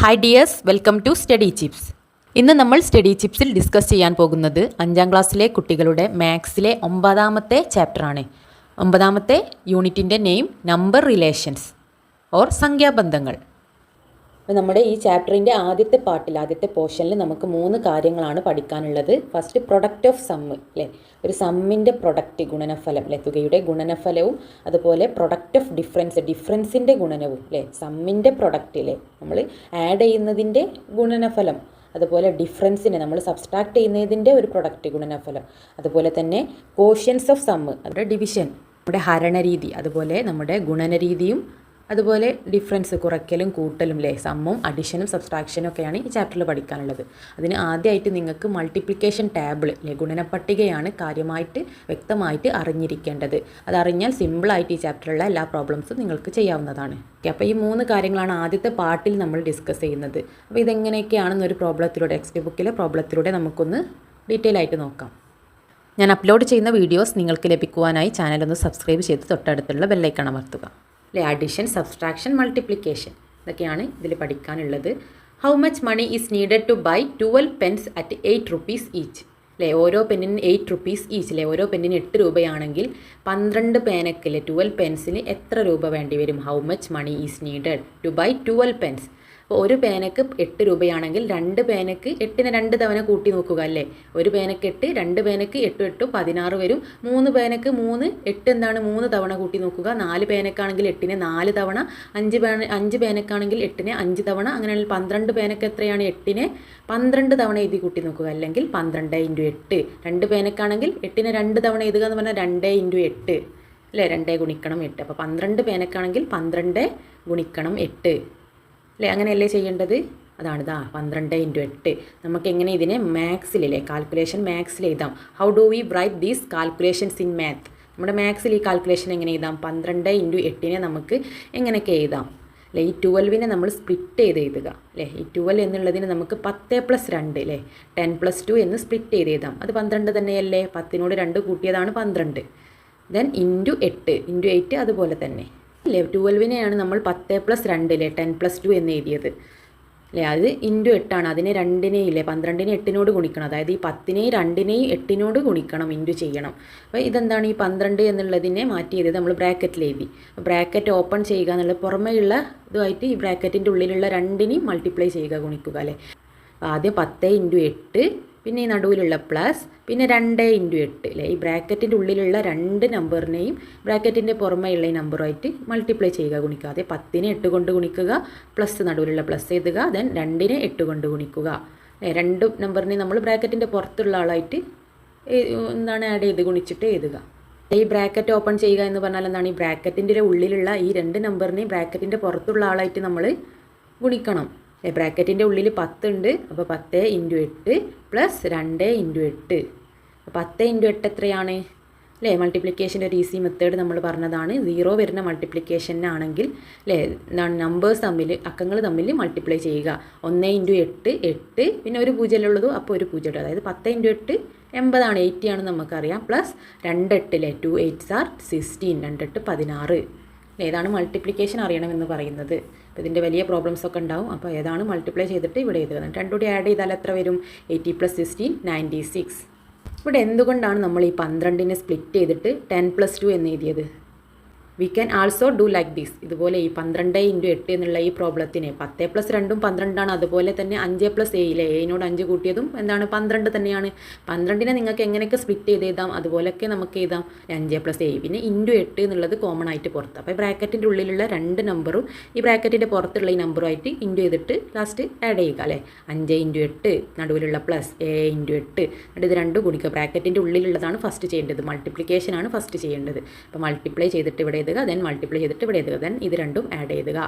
Hi dears, welcome to study chips. ഇന്ന് നമ്മൾ study ചിപ്സിൽ discuss ചെയ്യാൻ പോകുന്നത് 5ാം ക്ലാസ്സിലെ കുട്ടികളുടെ മാത്സിലെ 9ാമത്തെ ചാപ്റ്ററാണ്. 9ാമത്തെ യൂണിറ്റിൻ്റെ നെയിം നമ്പർ റിലേഷൻസ് ഓർ സംഖ്യാബന്ധങ്ങൾ. അപ്പോൾ നമ്മുടെ ഈ ചാപ്റ്ററിൻ്റെ ആദ്യത്തെ പോർഷനിൽ നമുക്ക് 3 കാര്യങ്ങളാണ് പഠിക്കാനുള്ളത്. ഫസ്റ്റ് പ്രൊഡക്റ്റ് ഓഫ് സമ്മ് അല്ലേ, ഒരു സമ്മിൻ്റെ പ്രൊഡക്റ്റ് ഗുണനഫലം അല്ലേ, തുകയുടെ ഗുണനഫലവും അതുപോലെ പ്രൊഡക്റ്റ് ഓഫ് ഡിഫറൻസിൻ്റെ ഗുണനവും അല്ലേ, സമ്മിൻ്റെ പ്രൊഡക്റ്റ് അല്ലേ, നമ്മൾ ആഡ് ചെയ്യുന്നതിൻ്റെ ഗുണനഫലം, അതുപോലെ ഡിഫറൻസിനെ നമ്മൾ സബ്സ്ട്രാക്ട് ചെയ്യുന്നതിൻ്റെ ഒരു പ്രൊഡക്റ്റ് ഗുണനഫലം, അതുപോലെ തന്നെ കോഷ്യൻസ് ഓഫ് സമ്മ് അവരുടെ ഡിവിഷൻ, നമ്മുടെ ഹരണരീതി, അതുപോലെ നമ്മുടെ ഗുണനരീതിയും അതുപോലെ ഡിഫറൻസ് കുറയ്ക്കലും കൂട്ടലും അല്ലേ, സമ്മും അഡിഷനും സബ്സ്ട്രാക്ഷനും ഒക്കെയാണ് ഈ ചാപ്റ്ററിൽ പഠിക്കാനുള്ളത്. അതിന് ആദ്യമായിട്ട് നിങ്ങൾക്ക് മൾട്ടിപ്ലിക്കേഷൻ ടേബിൾ അല്ലേ, ഗുണനപ്പട്ടികയാണ് കാര്യമായിട്ട് വ്യക്തമായിട്ട് അറിഞ്ഞിരിക്കേണ്ടത്. അതറിഞ്ഞാൽ സിമ്പിളായിട്ട് ഈ ചാപ്റ്ററിലുള്ള എല്ലാ പ്രോബ്ലംസും നിങ്ങൾക്ക് ചെയ്യാവുന്നതാണ്. അപ്പോൾ ഈ 3 കാര്യങ്ങളാണ് ആദ്യത്തെ പാർട്ടിൽ നമ്മൾ ഡിസ്കസ് ചെയ്യുന്നത്. അപ്പോൾ ഇതെങ്ങനെയൊക്കെയാണെന്നൊരു പ്രോബ്ലത്തിലൂടെ, ടെക്സ്റ്റ് ബുക്കിലെ പ്രോബ്ലത്തിലൂടെ നമുക്കൊന്ന് ഡീറ്റെയിൽ ആയിട്ട് നോക്കാം. ഞാൻ അപ്ലോഡ് ചെയ്യുന്ന വീഡിയോസ് നിങ്ങൾക്ക് ലഭിക്കുവാനായി ചാനലൊന്ന് സബ്സ്ക്രൈബ് ചെയ്ത് തൊട്ടടുത്തുള്ള ബെല്ലൈക്കൺ അമർത്തുക. അല്ലേ, അഡിഷൻ, സബ്സ്ട്രാക്ഷൻ, മൾട്ടിപ്ലിക്കേഷൻ ഇതൊക്കെയാണ് ഇതിൽ പഠിക്കാനുള്ളത്. How much money is needed to buy 12 pens at 8 rupees each അല്ലേ, ഓരോ പെന്നിന് 8 rupees ഈച്ച് അല്ലേ, ഓരോ പെന്നിന് 8 രൂപയാണെങ്കിൽ 12 പേനക്ക് അല്ലേ 12 പെൻസിന് എത്ര രൂപ വേണ്ടി വരും? How much money is needed to buy 12 pens. അപ്പോൾ ഒരു പേനക്ക് 8 രൂപയാണെങ്കിൽ 2 പേനക്ക് 8നെ 2 തവണ കൂട്ടി നോക്കുക അല്ലേ, ഒരു പേനക്ക് 8, 2 പേനക്ക് 8 8 16 വരും. 3 പേനക്ക് 3 8 എന്താണ് 3 തവണ കൂട്ടി നോക്കുക. 4 പേനക്കാണെങ്കിൽ 8നെ 4 തവണ, 5 പേനക്കാണെങ്കിൽ 8നെ 5 തവണ, അങ്ങനെയാണെങ്കിൽ 12 പേനക്ക് എത്രയാണ്? 8നെ 12 തവണ എഴുതി കൂട്ടി നോക്കുക, അല്ലെങ്കിൽ 12 × 8. 2 പേനക്കാണെങ്കിൽ 8നെ 2 തവണ എഴുതുക എന്ന് പറഞ്ഞാൽ 2 × 8 അല്ലേ, 2 ഗുണിക്കണം 8. അപ്പോൾ 12 പേനക്കാണെങ്കിൽ 12 ഗുണിക്കണം 8 അല്ലേ, അങ്ങനെയല്ലേ ചെയ്യേണ്ടത്? അതാണ് 12 × 8. നമുക്ക് എങ്ങനെ ഇതിനെ മാത്സിലല്ലേ, കാൽക്കുലേഷൻ മാത്സിൽ എഴുതാം. How do we write these calculations in math? നമ്മുടെ മാത്സിൽ ഈ കാൽക്കുലേഷൻ എങ്ങനെ എഴുതാം? 12 × 8നെ നമുക്ക് എങ്ങനെയൊക്കെ എഴുതാം അല്ലേ, ഈ 12നെ നമ്മൾ സ്പ്ലിറ്റ് ചെയ്ത് എഴുതുക അല്ലേ. ഈ 12 എന്നുള്ളതിന് നമുക്ക് 10 + 2 അല്ലേ, 10 + 2 എന്ന് സ്പ്ലിറ്റ് ചെയ്ത് എഴുതാം. അത് 12 തന്നെയല്ലേ, 10നോട് 2 കൂട്ടിയതാണ് 12. ദെൻ × 8 × 8 അതുപോലെ തന്നെ അല്ലേ. 12നെയാണ് നമ്മൾ 10 + 2 അല്ലേ, 10 + 2 എന്ന് എഴുതിയത് അല്ലേ, അത് × 8ആണ്. അതിനെ 2നെ ഇല്ലേ 12നെ 8നോട് ഗുണിക്കണം, അതായത് ഈ 10നെയും 2നെയും 8നോട് ഗുണിക്കണം, ഇൻറ്റു ചെയ്യണം. അപ്പോൾ ഇതെന്താണ്, ഈ 12 എന്നുള്ളതിനെ മാറ്റി ചെയ്തത് നമ്മൾ ബ്രാക്കറ്റിൽ എഴുതി. ബ്രാക്കറ്റ് ഓപ്പൺ ചെയ്യുക എന്നുള്ളത് പുറമേയുള്ള ഇതുമായിട്ട് ഈ ബ്രാക്കറ്റിൻ്റെ ഉള്ളിലുള്ള 2നെയും മൾട്ടിപ്ലൈ ചെയ്യുക, ഗുണിക്കുക അല്ലേ. ആദ്യം 10 × 8, പിന്നെ ഈ നടുവിലുള്ള പ്ലസ്, പിന്നെ 2 × 8 അല്ലേ, ഈ ബ്രാക്കറ്റിൻ്റെ ഉള്ളിലുള്ള 2 നമ്പറിനെയും ബ്രാക്കറ്റിൻ്റെ പുറമെയുള്ള ഈ നമ്പറുമായിട്ട് മൾട്ടിപ്ലൈ ചെയ്യുക, ഗുണിക്കുക. അതേ 10നെ 8 കൊണ്ട് ഗുണിക്കുക, പ്ലസ് നടുവിലുള്ള പ്ലസ് എഴുതുക, ദെൻ 2നെ 8 കൊണ്ട് ഗുണിക്കുക. 2 നമ്പറിനെ നമ്മൾ ബ്രാക്കറ്റിൻ്റെ പുറത്തുള്ള ആളായിട്ട് എന്താണ് ആഡ് ചെയ്ത് ഗുണിച്ചിട്ട് എഴുതുക. ഈ ബ്രാക്കറ്റ് ഓപ്പൺ ചെയ്യുക എന്ന് പറഞ്ഞാൽ എന്താണ്, ഈ ബ്രാക്കറ്റിൻ്റെ ഉള്ളിലുള്ള ഈ 2 നമ്പറിനെയും ബ്രാക്കറ്റിൻ്റെ പുറത്തുള്ള ആളായിട്ട് നമ്മൾ ഗുണിക്കണം. ബ്രാക്കറ്റിൻ്റെ ഉള്ളിൽ 10 ഉണ്ട്, അപ്പോൾ 10 × 8 പ്ലസ് 2 × 8. 10 × 8 എത്രയാണ് അല്ലേ, മൾട്ടിപ്ലിക്കേഷൻ്റെ ഒരു ഈസി മെത്തേഡ് നമ്മൾ പറഞ്ഞതാണ്. 0 വരുന്ന മൾട്ടിപ്ലിക്കേഷനാണെങ്കിൽ അല്ലേ, എന്താണ് നമ്പേഴ്സ് തമ്മിൽ, അക്കങ്ങൾ തമ്മിൽ മൾട്ടിപ്ലൈ ചെയ്യുക. 1 × 8 8, പിന്നെ ഒരു 0 ഉള്ളൂ, അപ്പോൾ ഒരു 0 ഇടുക. അതായത് 10 × 8 80 ആണ്, 80 ആണെന്ന് നമുക്കറിയാം. പ്ലസ് 2 8 അല്ലേ, 2 8s are 16, 2 8 16. ഏതാണ് മൾട്ടിപ്ലിക്കേഷൻ അറിയണമെന്ന് പറയുന്നത്. അപ്പോൾ ഇതിൻ്റെ വലിയ പ്രോബ്ലംസ് ഒക്കെ ഉണ്ടാവും. അപ്പോൾ ഏതാണ് മൾട്ടിപ്ലൈ ചെയ്തിട്ട് ഇവിടെ എഴുതുക. 2 കൂടി ആഡ് ചെയ്താൽ എത്ര വരും? 80 + 16 96. ഇവിടെ എന്തുകൊണ്ടാണ് നമ്മൾ ഈ 12നെ സ്പ്ലിറ്റ് ചെയ്തിട്ട് 10 + 2 എന്ന് എഴുതിയത്? We can also do like this. ഇതുപോലെ ഈ 12 × 8 എന്നുള്ള ഈ പ്രോബ്ലത്തിന് 10 + 2 12ആണ്. അതുപോലെ തന്നെ 5 + a ഇല്ലേ, എനോട് 5 കൂട്ടിയതും എന്താണ് 12 തന്നെയാണ്. 12നെ നിങ്ങൾക്ക് എങ്ങനെയൊക്കെ സ്പ്ലിറ്റ് ചെയ്ത് എഴുതാം, അതുപോലെയൊക്കെ നമുക്ക് എഴുതാം 5 + a. പിന്നെ × 8 എന്നുള്ളത് കോമൺ ആയിട്ട് പുറത്ത്. അപ്പോൾ ബ്രാക്കറ്റിൻ്റെ ഉള്ളിലുള്ള 2 നമ്പറും ഈ ബ്രാക്കറ്റിൻ്റെ പുറത്തുള്ള ഈ നമ്പറുമായിട്ട് ഇൻറ്റു ചെയ്തിട്ട് ലാസ്റ്റ് ആഡ് ചെയ്യുക അല്ലേ. 5 × 8 നടുവിലുള്ള പ്ലസ് a × 8, എന്നിട്ട് ഇത് 2 ഗുണിക്കുക. ബ്രാക്കറ്റിൻ്റെ ഉള്ളിലുള്ളതാണ് ഫസ്റ്റ് ചെയ്യേണ്ടത്, മൾട്ടിപ്ലിക്കേഷനാണ് ഫസ്റ്റ് ചെയ്യേണ്ടത്. അപ്പോൾ മൾട്ടിപ്ലൈ ചെയ്തിട്ട് ഇവിടെ ദെൻ മൾട്ടിപ്ലൈ ചെയ്തിട്ട് ഇവിടെ എഴുതുക, ദെൻ ഇത് രണ്ടും ആഡ് ചെയ്യുക.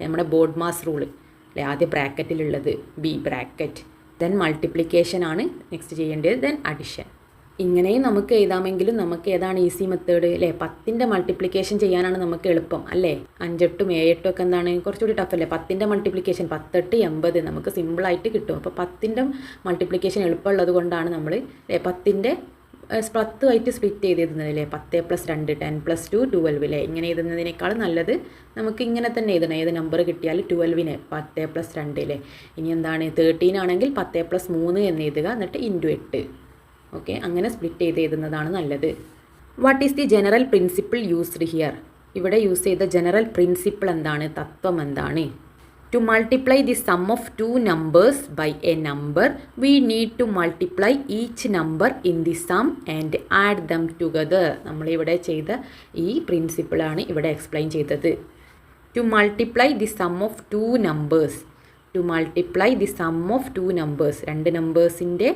നമ്മുടെ ബോർഡ് മാസ് റൂൾ അല്ലേ, ആദ്യം ബ്രാക്കറ്റിലുള്ളത് ബി ബ്രാക്കറ്റ്, ദെൻ മൾട്ടിപ്ലിക്കേഷൻ ആണ് നെക്സ്റ്റ് ചെയ്യേണ്ടത്, ദെൻ അഡിഷൻ. ഇങ്ങനെയും നമുക്ക് എഴുതാമെങ്കിലും നമുക്ക് ഏതാണ് ഈസി മെത്തേഡ് അല്ലേ, 10ൻ്റെ മൾട്ടിപ്ലിക്കേഷൻ ചെയ്യാനാണ് നമുക്ക് എളുപ്പം അല്ലേ. 5 8 7 8 ഒക്കെ എന്താണ് കുറച്ചുകൂടി ടഫ് അല്ലേ. 10ൻ്റെ മൾട്ടിപ്ലിക്കേഷൻ 10 8 80 നമുക്ക് സിമ്പിളായിട്ട് കിട്ടും. അപ്പോൾ 10ൻ്റെ മൾട്ടിപ്ലിക്കേഷൻ എളുപ്പമുള്ളത് കൊണ്ടാണ് നമ്മൾ 10ൻ്റെ 10 സ്പ്ലിറ്റ് ചെയ്ത് എഴുതുന്നതില്ലേ 10+2 10+2 12 അല്ലേ ഇങ്ങനെ എഴുതുന്നതിനേക്കാൾ നല്ലത് നമുക്ക് ഇങ്ങനെ തന്നെ എഴുതണം. ഏത് നമ്പർ കിട്ടിയാലും 12ന് 10+2 അല്ലേ. ഇനി എന്താണ് 13 ആണെങ്കിൽ 10+3 എന്ന് എഴുതുക, എന്നിട്ട് × 8. ഓക്കെ, അങ്ങനെ സ്പ്ലിറ്റ് ചെയ്ത് എഴുതുന്നതാണ് നല്ലത്. What is the general principle used here? ഇവിടെ യൂസ് ചെയ്ത ജനറൽ പ്രിൻസിപ്പിൾ എന്താണ്, തത്വം എന്താണ്? To multiply the sum of two numbers by a number, we need to multiply each number in the sum and add them together. നമ്മളിവിടെ ചെയ്ത ഈ പ്രിൻസിപ്പിളാണ് ഇവിടെ explain ചെയ്തത്. To multiply the sum of two numbers. To multiply the sum of two numbers. രണ്ട് നമ്പേഴ്സിൻ്റെ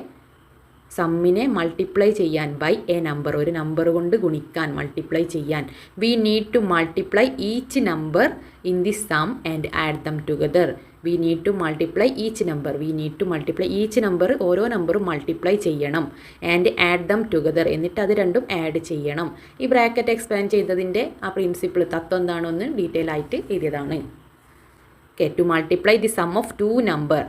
സമ്മിനെ multiply ചെയ്യാൻ by a number, ഒരു നമ്പർ കൊണ്ട് ഗുണിക്കാൻ, മൾട്ടിപ്ലൈ ചെയ്യാൻ. We need to multiply each number in the sum and add them together. We need to multiply each number. We need to multiply each number, ഓരോ നമ്പറും multiply ചെയ്യണം. And add them together, എന്നിട്ട് അത് രണ്ടും add ചെയ്യണം. ഈ bracket expand ചെയ്തതിൻ്റെ ആ പ്രിൻസിപ്പിൾ തത്വം എന്താണെന്ന് ഡീറ്റെയിൽ ആയിട്ട് എഴുതിയതാണ്. Okay, to multiply the sum of two number,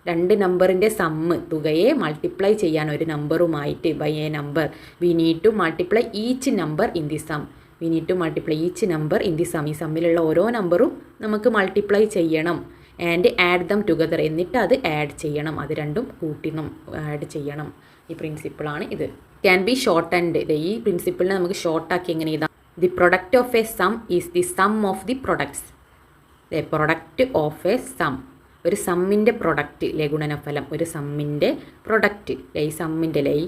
രണ്ട് നമ്പറിൻ്റെ സമ്മ്, തുകയെ മൾട്ടിപ്ലൈ ചെയ്യാൻ ഒരു നമ്പറുമായിട്ട് by a number. We need to multiply each number in the sum. We need to multiply each number in the sum. ഈ സമ്മിലുള്ള ഓരോ നമ്പറും നമുക്ക് മൾട്ടിപ്ലൈ ചെയ്യണം. ആൻഡ് ആഡ് ദം ടുഗദർ, എന്നിട്ട് അത് ആഡ് ചെയ്യണം, അത് രണ്ടും കൂട്ടണം, ആഡ് ചെയ്യണം. ഈ പ്രിൻസിപ്പിളാണ് ഇത്. ക്യാൻ ബി ഷോർട്ട് ആൻഡ്, ഈ പ്രിൻസിപ്പിളിനെ നമുക്ക് ഷോർട്ടാക്കി എങ്ങനെ എഴുതാം? The product of a sum is the sum of the products. The product of a sum, ഒരു സമ്മിൻ്റെ പ്രൊഡക്റ്റ് അല്ലേ, ഗുണനഫലം, ഒരു സമ്മിൻ്റെ പ്രൊഡക്റ്റ് അല്ലേ, ഈ സമ്മിൻ്റെ അല്ലേ, ഈ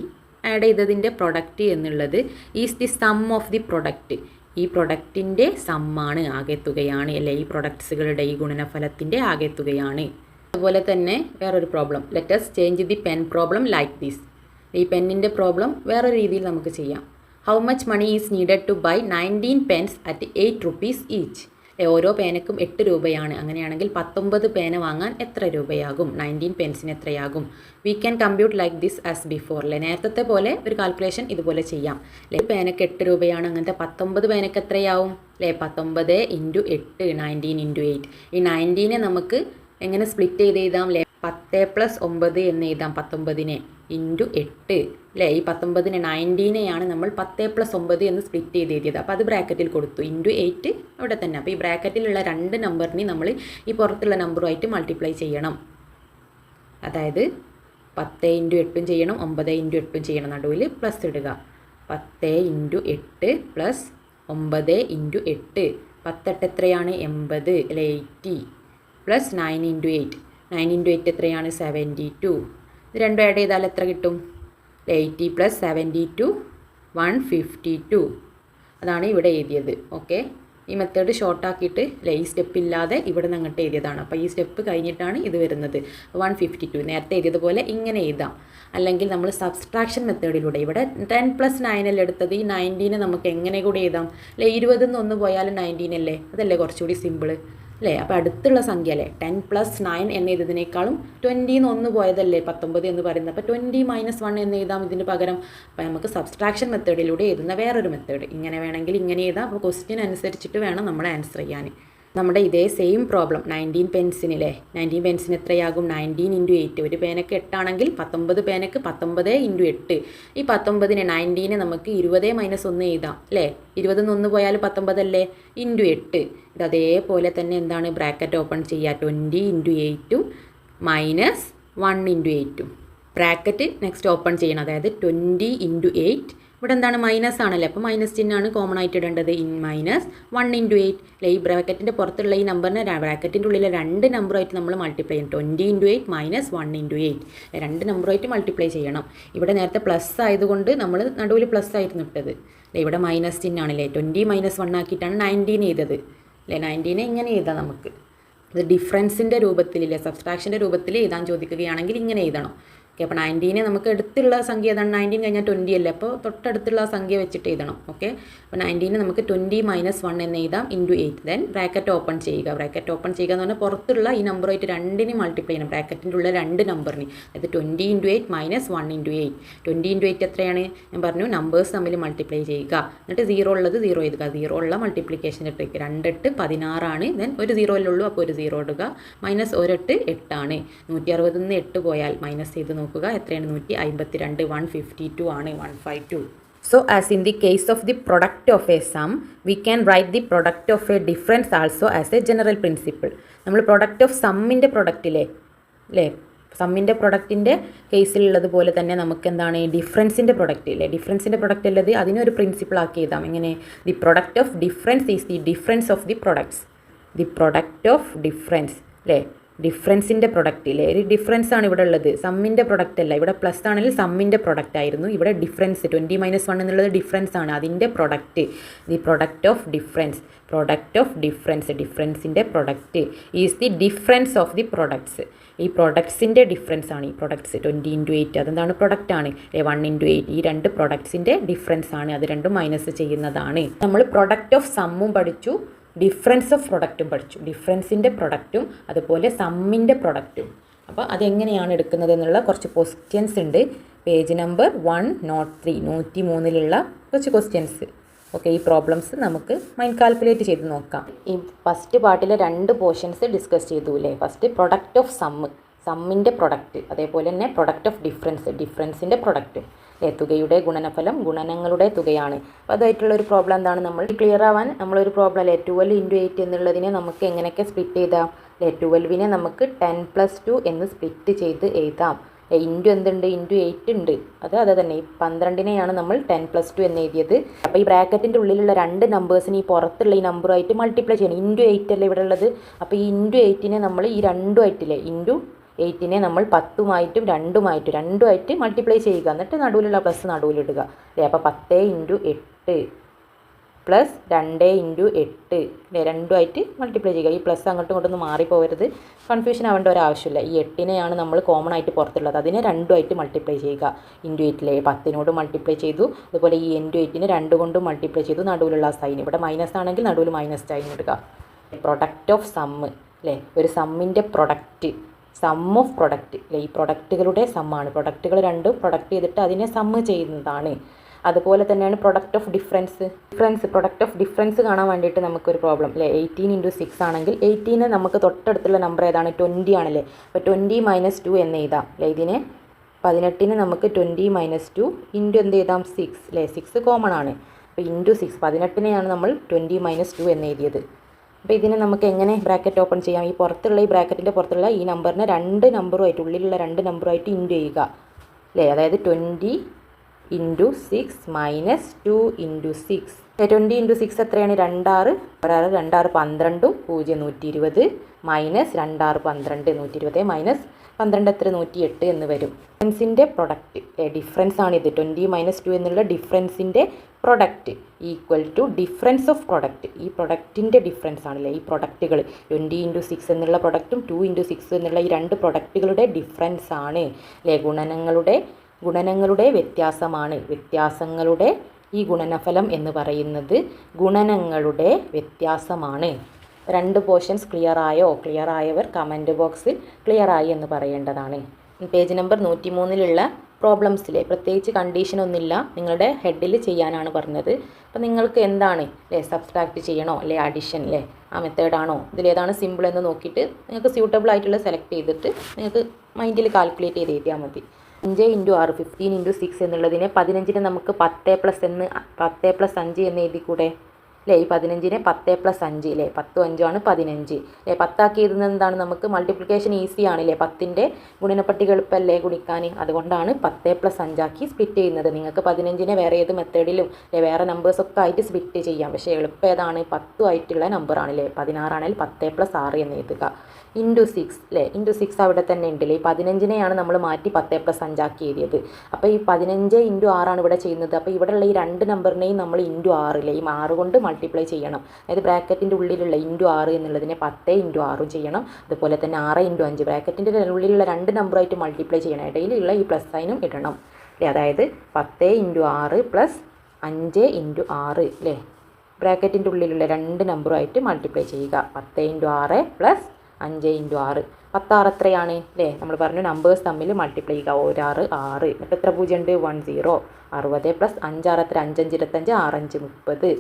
ആഡ് ചെയ്തതിൻ്റെ പ്രൊഡക്റ്റ് എന്നുള്ളത് is the sum of the product, ഈ പ്രൊഡക്റ്റിൻ്റെ സമ്മാണ്, ആകെത്തുകയാണ് അല്ലേ, ഈ പ്രൊഡക്ട്സുകളുടെ ഈ ഗുണനഫലത്തിൻ്റെ ആകെത്തുകയാണ്. അതുപോലെ തന്നെ വേറൊരു problem, let's change the pen problem like this. ഈ പെന്നിൻ്റെ പ്രോബ്ലം വേറൊരു രീതിയിൽ നമുക്ക് ചെയ്യാം. How much money is needed to buy 19 pens at 8 rupees each? ഓരോ പേനക്കും 8 രൂപയാണ്. അങ്ങനെയാണെങ്കിൽ 19 പേന വാങ്ങാൻ എത്ര രൂപയാകും? 19 പെൻസിന് എത്രയാകും? We can compute like this as before അല്ലേ, നേരത്തെ പോലെ ഒരു കാൽക്കുലേഷൻ ഇതുപോലെ ചെയ്യാം അല്ലേ. പേനക്ക് 8 രൂപയാണ്, അങ്ങനത്തെ 19 പേനക്ക് എത്രയാവും അല്ലേ? 19 × 8 19 × 8. ഈ 19നെ നമുക്ക് എങ്ങനെ സ്പ്ലിറ്റ് ചെയ്ത് എഴുതാം അല്ലേ? 10+9 എന്ന് എഴുതാം. 19നെ × 8 അല്ലേ. ഈ 19നെ 19നെയാണ് നമ്മൾ 10+9 എന്ന് സ്പ്ലിറ്റ് ചെയ്ത് എഴുതിയത്. അപ്പോൾ അത് ബ്രാക്കറ്റിൽ കൊടുത്തു. × 8 അവിടെ തന്നെ. അപ്പോൾ ഈ ബ്രാക്കറ്റിലുള്ള രണ്ട് നമ്പറിനെ നമ്മൾ ഈ പുറത്തുള്ള നമ്പറുമായിട്ട് മൾട്ടിപ്ലൈ ചെയ്യണം. അതായത് 10 × 8 ചെയ്യണം, 9 × 8 ചെയ്യണം, നടുവിൽ പ്ലസ് ഇടുക. 10 × 8 പ്ലസ് 9 × 8. 10 എത്രയാണ്? 80 അല്ലേ, 80 പ്ലസ് 9 × 8. 9 × 8 എത്രയാണ്? 72. ഇത് രണ്ടും ആഡ് ചെയ്താൽ എത്ര കിട്ടും? 80 + 72 152. അതാണ് ഇവിടെ എഴുതിയത്. ഓക്കെ, ഈ മെത്തേഡ് ഷോർട്ടാക്കിയിട്ട് അല്ലേ, ഈ സ്റ്റെപ്പ് ഇല്ലാതെ ഇവിടെ നിന്ന് അങ്ങോട്ട് എഴുതിയതാണ്. അപ്പോൾ ഈ സ്റ്റെപ്പ് കഴിഞ്ഞിട്ടാണ് ഇത് വരുന്നത്. 152 നേരത്തെ എഴുതിയതുപോലെ ഇങ്ങനെ എഴുതാം. അല്ലെങ്കിൽ നമ്മൾ സബ്സ്ട്രാക്ഷൻ മെത്തേഡിലൂടെ, ഇവിടെ 10 + 9 എടുത്തത്, ഈ 19നെ നമുക്ക് എങ്ങനെ കൂടി എഴുതാം അല്ലേ? 20 നിന്ന് 1 പോയാലും 19 അല്ലേ, അതല്ലേ കുറച്ചുകൂടി സിമ്പിൾ അല്ലേ. അപ്പോൾ അടുത്തുള്ള സംഖ്യ അല്ലേ, 10 + 9 എന്ന് എഴുതുന്നതിനേക്കാളും 20 നിന്ന് 1 പോയതല്ലേ 19 എന്ന് പറയുന്നത്. അപ്പോൾ 20 - 1 എന്ന് എഴുതാം ഇതിന് പകരം. അപ്പോൾ നമുക്ക് സബ്സ്ട്രാക്ഷൻ മെത്തേഡിലൂടെ എഴുതുന്ന വേറൊരു മെത്തേഡ്. ഇങ്ങനെ വേണമെങ്കിൽ ഇങ്ങനെ എഴുതാം. അപ്പോൾ ക്വസ്റ്റ്യൻ അനുസരിച്ചിട്ട് വേണം നമ്മൾ ആൻസർ ചെയ്യാൻ. നമ്മുടെ ഇതേ സെയിം പ്രോബ്ലം 19 പെൻസിനില്ലേ, 19 പെൻസിന് എത്രയാകും? 19 × 8. ഒരു പേനക്ക് 8 ആണെങ്കിൽ 19 പേനക്ക് 19 × 8. ഈ 19നെ 19നെ നമുക്ക് 20 - 1 എഴുതാം അല്ലേ. 20 നിന്ന് 1 പോയാൽ 19 അല്ലേ, × 8. ഇത് അതേപോലെ തന്നെ എന്താണ്, ബ്രാക്കറ്റ് ഓപ്പൺ ചെയ്യുക. 20 × 8 മൈനസ് 1 × 8. ബ്രാക്കറ്റ് നെക്സ്റ്റ് ഓപ്പൺ ചെയ്യണം. അതായത് 20 × 8, ഇവിടെ എന്താണ് മൈനസ് ആണല്ലേ, അപ്പോൾ മൈനസ് ചിഹ്നമാണ് കോമൺ ആയിട്ട് ഇടേണ്ടത്. മൈനസ് 1 × 8 അല്ലേ. ഈ ബ്രാക്കറ്റിൻ്റെ പുറത്തുള്ള ഈ നമ്പറിനെ ബ്രാക്കറ്റിൻ്റെ ഉള്ളിലെ രണ്ട് നമ്പറുമായിട്ട് നമ്മൾ മൾട്ടിപ്ലൈ ചെയ്യണം. 20 × 8 മൈനസ് 1 × 8 രണ്ട് നമ്പറുമായിട്ട് മൾട്ടിപ്ലൈ ചെയ്യണം. ഇവിടെ നേരത്തെ പ്ലസ് ആയതുകൊണ്ട് നമ്മൾ നടുവിൽ പ്ലസ് ആയിരുന്നു ഇട്ടത് അല്ലേ. ഇവിടെ മൈനസ് ചിഹ്നമാണല്ലേ. 20 - 1 ആക്കിയിട്ടാണ് 19 ചെയ്തത് അല്ലേ. 19നെ ഇങ്ങനെ എഴുതാം നമുക്ക്. ഇത് ഡിഫറൻസിൻ്റെ രൂപത്തിലില്ലേ, സബ്സ്ട്രാക്ഷൻ്റെ രൂപത്തിൽ എഴുതാൻ ചോദിക്കുകയാണെങ്കിൽ ഇങ്ങനെ എഴുതണം. ഓക്കെ, അപ്പോൾ 19 നമുക്ക് അടുത്തുള്ള സംഖ്യ ഏതാണ്? 19 കഴിഞ്ഞാൽ 20 അല്ലേ, അപ്പോൾ തൊട്ടടുത്തുള്ള സംഖ്യ വെച്ചിട്ട് എഴുതണം. ഓക്കെ, അപ്പോൾ 19 നമുക്ക് 20 - 1 എന്ന് എഴുതാം × 8. ദെൻ ബ്രാക്കറ്റ് ഓപ്പൺ ചെയ്യുക. ബ്രാക്കറ്റ് ഓപ്പൺ ചെയ്യുക എന്ന് പറഞ്ഞാൽ പുറത്തുള്ള ഈ നമ്പറുമായിട്ട് രണ്ടിനെ മൾട്ടിപ്ലൈ ചെയ്യണം, ബ്രാക്കറ്റിൻ്റെ ഉള്ള രണ്ട് നമ്പറിന്. അതായത് 20 × 8 മൈനസ് 1 × 8. 20 × 8 എത്രയാണ്? ഞാൻ പറഞ്ഞു നമ്പേഴ്സ് തമ്മിൽ മൾട്ടിപ്ലൈ ചെയ്യുക. എന്നിട്ട് 0 ഉള്ളത് 0 എഴുതുക. 0 ഉള്ള മൾട്ടിപ്ലിക്കേഷൻ ഇട്ടേക്ക്. 2 8 16 ആണ്. ദെൻ ഒരു 0 ഉള്ളൂ, അപ്പോൾ ഒരു 0 ഇടുക. മൈനസ് 1 8 8 ആണ്. 160 നിന്ന് 8 പോയാൽ മൈനസ് ചെയ്ത് നോക്കുക. നോക്കുക എത്രയാണ് 152 152 ആണ് 152. So as in the case of the product of a sum, we can write the product of a difference also as a general principle. നമ്മൾ പ്രൊഡക്റ്റ് ഓഫ് സമ്മിൻ്റെ പ്രൊഡക്റ്റിലെ അല്ലേ സമ്മിൻ്റെ പ്രൊഡക്റ്റിൻ്റെ കേസിലുള്ളതുപോലെ തന്നെ നമുക്ക് എന്താണ് ഡിഫറൻസിൻ്റെ പ്രൊഡക്റ്റ് ഇല്ലേ ഡിഫറൻസിൻ്റെ പ്രൊഡക്റ്റ് ഉള്ളത് അതിനൊരു പ്രിൻസിപ്പിൾ ആക്കി എഴുതാം എങ്ങനെ the product of difference is the difference of the products the product of difference അല്ലേ ഡിഫറൻസിൻ്റെ പ്രൊഡക്റ്റ് ഇല്ലേ ഒരു ഡിഫറൻസ് ആണ് ഇവിടെ ഉള്ളത് സമ്മിൻ്റെ പ്രൊഡക്റ്റ് അല്ല ഇവിടെ പ്ലസ് ആണെങ്കിൽ സമ്മിൻ്റെ പ്രൊഡക്റ്റ് ആയിരുന്നു ഇവിടെ ഡിഫറൻസ് 20 - 1 എന്നുള്ളത് ഡിഫറൻസ് ആണ് അതിൻ്റെ product the product of difference product of difference ഡിഫറൻസിൻ്റെ product is the difference of the products ഈ പ്രൊഡക്ട്സിൻ്റെ ഡിഫറൻസ് ആണ് ഈ പ്രൊഡക്ട്സ് 20 × 8 അതെന്താണ് പ്രൊഡക്റ്റ് ആണ് 1 × 8 ഈ രണ്ട് പ്രൊഡക്ട്സിൻ്റെ ഡിഫറൻസ് ആണ് അത് രണ്ടും മൈനസ് ചെയ്യുന്നതാണ് നമ്മൾ പ്രൊഡക്റ്റ് ഓഫ് സമ്മും പഠിച്ചു ഡിഫറൻസ് ഓഫ് പ്രൊഡക്റ്റും പഠിച്ചു ഡിഫറൻസിൻ്റെ പ്രൊഡക്റ്റും അതുപോലെ സമ്മിൻ്റെ പ്രൊഡക്റ്റും അപ്പോൾ അതെങ്ങനെയാണ് എടുക്കുന്നത് എന്നുള്ള കുറച്ച് ക്വസ്റ്റ്യൻസ് ഉണ്ട് പേജ് നമ്പർ 103 103 കുറച്ച് ക്വസ്റ്റ്യൻസ് ഓക്കെ ഈ പ്രോബ്ലംസ് നമുക്ക് മൈൻഡ് കാൽക്കുലേറ്റ് ചെയ്ത് നോക്കാം ഈ ഫസ്റ്റ് പാർട്ടിലെ 2 പോർഷൻസ് ഡിസ്കസ് ചെയ്തു അല്ലേ ഫസ്റ്റ് പ്രൊഡക്റ്റ് ഓഫ് സമ്മിൻ്റെ പ്രൊഡക്റ്റ് അതേപോലെ തന്നെ പ്രൊഡക്റ്റ് ഓഫ് ഡിഫറൻസിൻ്റെ പ്രൊഡക്റ്റും തുകയുടെ ഗുണനഫലം ഗുണനങ്ങളുടെ തുകയാണ് അപ്പോൾ അതായിട്ടുള്ളൊരു പ്രോബ്ലം എന്താണ് നമ്മൾ ക്ലിയർ ആവാൻ നമ്മളൊരു പ്രോബ്ലം അല്ലേ 12 × 8 എന്നുള്ളതിനെ നമുക്ക് എങ്ങനെയൊക്കെ സ്പ്ലിറ്റ് ചെയ്താം അല്ലേ 12നെ നമുക്ക് 10 + 2 എന്ന് സ്പ്ലിറ്റ് ചെയ്ത് എഴുതാം ഇൻറ്റു എന്തുണ്ട് ഇൻറ്റു 8 ഉണ്ട് അത് തന്നെ ഈ 12നെയാണ് നമ്മൾ 10 + 2 എന്ന് എഴുതിയത് അപ്പോൾ ഈ ബ്രാക്കറ്റിൻ്റെ ഉള്ളിലുള്ള 2 നമ്പേഴ്സിന് ഈ പുറത്തുള്ള ഈ നമ്പറുമായിട്ട് മൾട്ടിപ്ലൈ ചെയ്യണം ഇൻറ്റു 8 അല്ലേ ഇവിടെ ഉള്ളത് അപ്പോൾ ഈ ഇൻറ്റു 8നെ നമ്മൾ ഈ 2 ആയിട്ടില്ലേ ഇൻറ്റു 8നെ നമ്മൾ 10ഉമായിട്ടും 2ആയിട്ട് മൾട്ടിപ്ലൈ ചെയ്യുക എന്നിട്ട് നടുവിലുള്ള പ്ലസ് നടുവിലിടുക അല്ലേ അപ്പോൾ 10 × 8 പ്ലസ് 2 × 8 അല്ലേ 2ആയിട്ട് മൾട്ടിപ്ലൈ ചെയ്യുക ഈ പ്ലസ് അങ്ങോട്ടും ഇങ്ങോട്ടൊന്നും മാറിപ്പോകരുത് കൺഫ്യൂഷൻ ആവേണ്ട ഒരു ആവശ്യമില്ല ഈ 8നെയാണ് നമ്മൾ കോമൺ ആയിട്ട് പുറത്തുള്ളത് അതിനെ 2ആയിട്ട് മൾട്ടിപ്ലൈ ചെയ്യുക ഇൻറ്റു 8 10നോട് മൾട്ടിപ്ലൈ ചെയ്തു അതുപോലെ ഈ ഇൻറ്റു 8നെ 2 കൊണ്ട് മൾട്ടിപ്ലൈ ചെയ്തു നടുവിലുള്ള സൈൻ ഇവിടെ മൈനസ് ആണെങ്കിൽ നടുവിൽ മൈനസ് സൈൻ ഇടുക പ്രൊഡക്റ്റ് ഓഫ് സമ്മ് അല്ലേ ഒരു സമ്മിൻ്റെ പ്രൊഡക്റ്റ് സം ഓഫ് പ്രൊഡക്റ്റ് അല്ലേ ഈ പ്രൊഡക്റ്റുകളുടെ സമ്മാണ് പ്രൊഡക്റ്റുകൾ രണ്ടും പ്രൊഡക്റ്റ് ചെയ്തിട്ട് അതിനെ സമ്മ് ചെയ്യുന്നതാണ് അതുപോലെ തന്നെയാണ് product of product of difference കാണാൻ വേണ്ടിയിട്ട് നമുക്കൊരു പ്രോബ്ലം അല്ലേ 18 × 6 ആണെങ്കിൽ 18 നമുക്ക് തൊട്ടടുത്തുള്ള നമ്പർ ഏതാണ് 20 ആണല്ലേ അപ്പോൾ 20 - 2 എന്ന് എഴുതാം അല്ലേ ഇതിനെ 18ന് നമുക്ക് 20 - 2 ഇൻറ്റു എന്ത് എഴുതാം 6 അല്ലേ 6 കോമൺ ആണ് അപ്പോൾ ഇൻറ്റു 6 18നെയാണ് നമ്മൾ 20 - 2 എന്ന് എഴുതിയത് അപ്പോൾ ഇതിനെ നമുക്ക് എങ്ങനെ ബ്രാക്കറ്റ് ഓപ്പൺ ചെയ്യാം ഈ പുറത്തുള്ള ഈ ബ്രാക്കറ്റിൻ്റെ പുറത്തുള്ള ഈ നമ്പറിനെ 2 നമ്പറുമായിട്ട് ഉള്ളിലുള്ള 2 നമ്പറുമായിട്ട് ഇൻറ്റു ചെയ്യുക അല്ലേ അതായത് 20 × 6 - 2 × 6 20 × 6 എത്രയാണ് 2 6 2 12 0 120 മൈനസ് 2 12 120 - 12 എത്ര 108 എന്ന് വരും ഡിഫറൻസിൻ്റെ പ്രൊഡക്റ്റ് ഡിഫറൻസ് ആണിത് 20 - 2 എന്നുള്ള ഡിഫറൻസിൻ്റെ product equal to difference of product ഈ പ്രൊഡക്റ്റിൻ്റെ ഡിഫറൻസ് ആണല്ലേ ഈ പ്രൊഡക്റ്റുകൾ 20 × 6 എന്നുള്ള പ്രൊഡക്റ്റും 2 × 6 എന്നുള്ള ഈ 2 പ്രൊഡക്റ്റുകളുടെ ഡിഫറൻസ് ആണ് അല്ലേ ഗുണനങ്ങളുടെ വ്യത്യാസങ്ങളുടെ ഈ ഗുണനഫലം എന്ന് പറയുന്നത് ഗുണനങ്ങളുടെ വ്യത്യാസമാണ് 2 പോർഷൻസ് ക്ലിയർ ആയവർ കമൻറ്റ് ബോക്സിൽ ക്ലിയർ ആയി എന്ന് പറയേണ്ടതാണ് പേജ് നമ്പർ 103 പ്രോബ്ലംസിലെ പ്രത്യേകിച്ച് കണ്ടീഷനൊന്നുമില്ല നിങ്ങളുടെ ഹെഡിൽ ചെയ്യാനാണ് പറഞ്ഞത് അപ്പോൾ നിങ്ങൾക്ക് എന്താണ് അല്ലേ സബ്സ്ട്രാക്റ്റ് ചെയ്യണോ അല്ലെ അഡിഷൻ അല്ലേ ആ മെത്തേഡാണോ ഇതിലേതാണ് സിമ്പിൾ എന്ന് നോക്കിയിട്ട് നിങ്ങൾക്ക് സ്യൂട്ടബിൾ ആയിട്ടുള്ള സെലക്ട് ചെയ്തിട്ട് നിങ്ങൾക്ക് മൈൻഡിൽ കാൽക്കുലേറ്റ് ചെയ്ത് എഴുതിയാൽ മതി 5 × 6 15 × 6 എന്നുള്ളതിനെ 15നെ നമുക്ക് 10 + 5 എന്ന് എഴുതിക്കൂടെ അല്ലേ ഈ 15നെ 10 + 5 അല്ലേ 10 5 ആണ് 15 അല്ലേ 10 ആക്കി എഴുതുന്നത് എന്താണ് നമുക്ക് മൾട്ടിപ്ലിക്കേഷൻ ഈസി ആണല്ലേ 10ൻ്റെ ഗുണനപ്പട്ടിക എളുപ്പമല്ലേ ഗുണിക്കാൻ അതുകൊണ്ടാണ് 10 + 5 ആക്കി സ്പ്ലിറ്റ് ചെയ്യുന്നത് നിങ്ങൾക്ക് 15നെ വേറെ ഏത് മെത്തേഡിലും അല്ലേ വേറെ നമ്പേഴ്സൊക്കെ ആയിട്ട് സ്പ്ലിറ്റ് ചെയ്യാം പക്ഷേ എളുപ്പം ഏതാണ് 10 ആയിട്ടുള്ള നമ്പറാണല്ലേ 16 ആണെങ്കിൽ 10 + 6 എന്ന് എഴുതുക ഇൻറ്റു 6 അല്ലേ ഇൻറ്റു 6 അവിടെ തന്നെ ഉണ്ടല്ലേ ഈ 15നെയാണ് നമ്മൾ മാറ്റി 10 + 5 ആക്കി എഴുതിയത് അപ്പോൾ ഈ 15 × 6 ആണ് ഇവിടെ ചെയ്യുന്നത് അപ്പോൾ ഇവിടെയുള്ള ഈ 2 നമ്പറിനെയും നമ്മൾ ഇൻറ്റു 6 അല്ലേ ഈ 6 കൊണ്ട് മൾട്ടിപ്ലൈ ചെയ്യണം അതായത് ബ്രാക്കറ്റിൻ്റെ ഉള്ളിലുള്ള ഇൻറ്റു 6 എന്നുള്ളതിനെ 10 × 6 ചെയ്യണം അതുപോലെ തന്നെ 6 × 5 ബ്രാക്കറ്റിൻ്റെ ഉള്ളിലുള്ള 2 നമ്പറായിട്ട് മൾട്ടിപ്ലൈ ചെയ്യണം ഇടയിലുള്ള ഈ പ്ലസ് സൈനും ഇടണം അല്ലേ അതായത് 10 × 6 + 5 × 6 അല്ലേ ബ്രാക്കറ്റിൻ്റെ ഉള്ളിലുള്ള 2 നമ്പറുമായിട്ട് മൾട്ടിപ്ലൈ ചെയ്യുക 10 × 6 + 5 × 6 16 എത്രയാണ് അല്ലേ നമ്മൾ പറഞ്ഞു നമ്പേഴ്സ് തമ്മിൽ മൾട്ടിപ്ലൈ ചെയ്യുക 1 6 6 എന്നിട്ട് എത്ര 0 ഉണ്ട് 1 0 60 + 5 6 എത്ര 5 5 25 6 5 30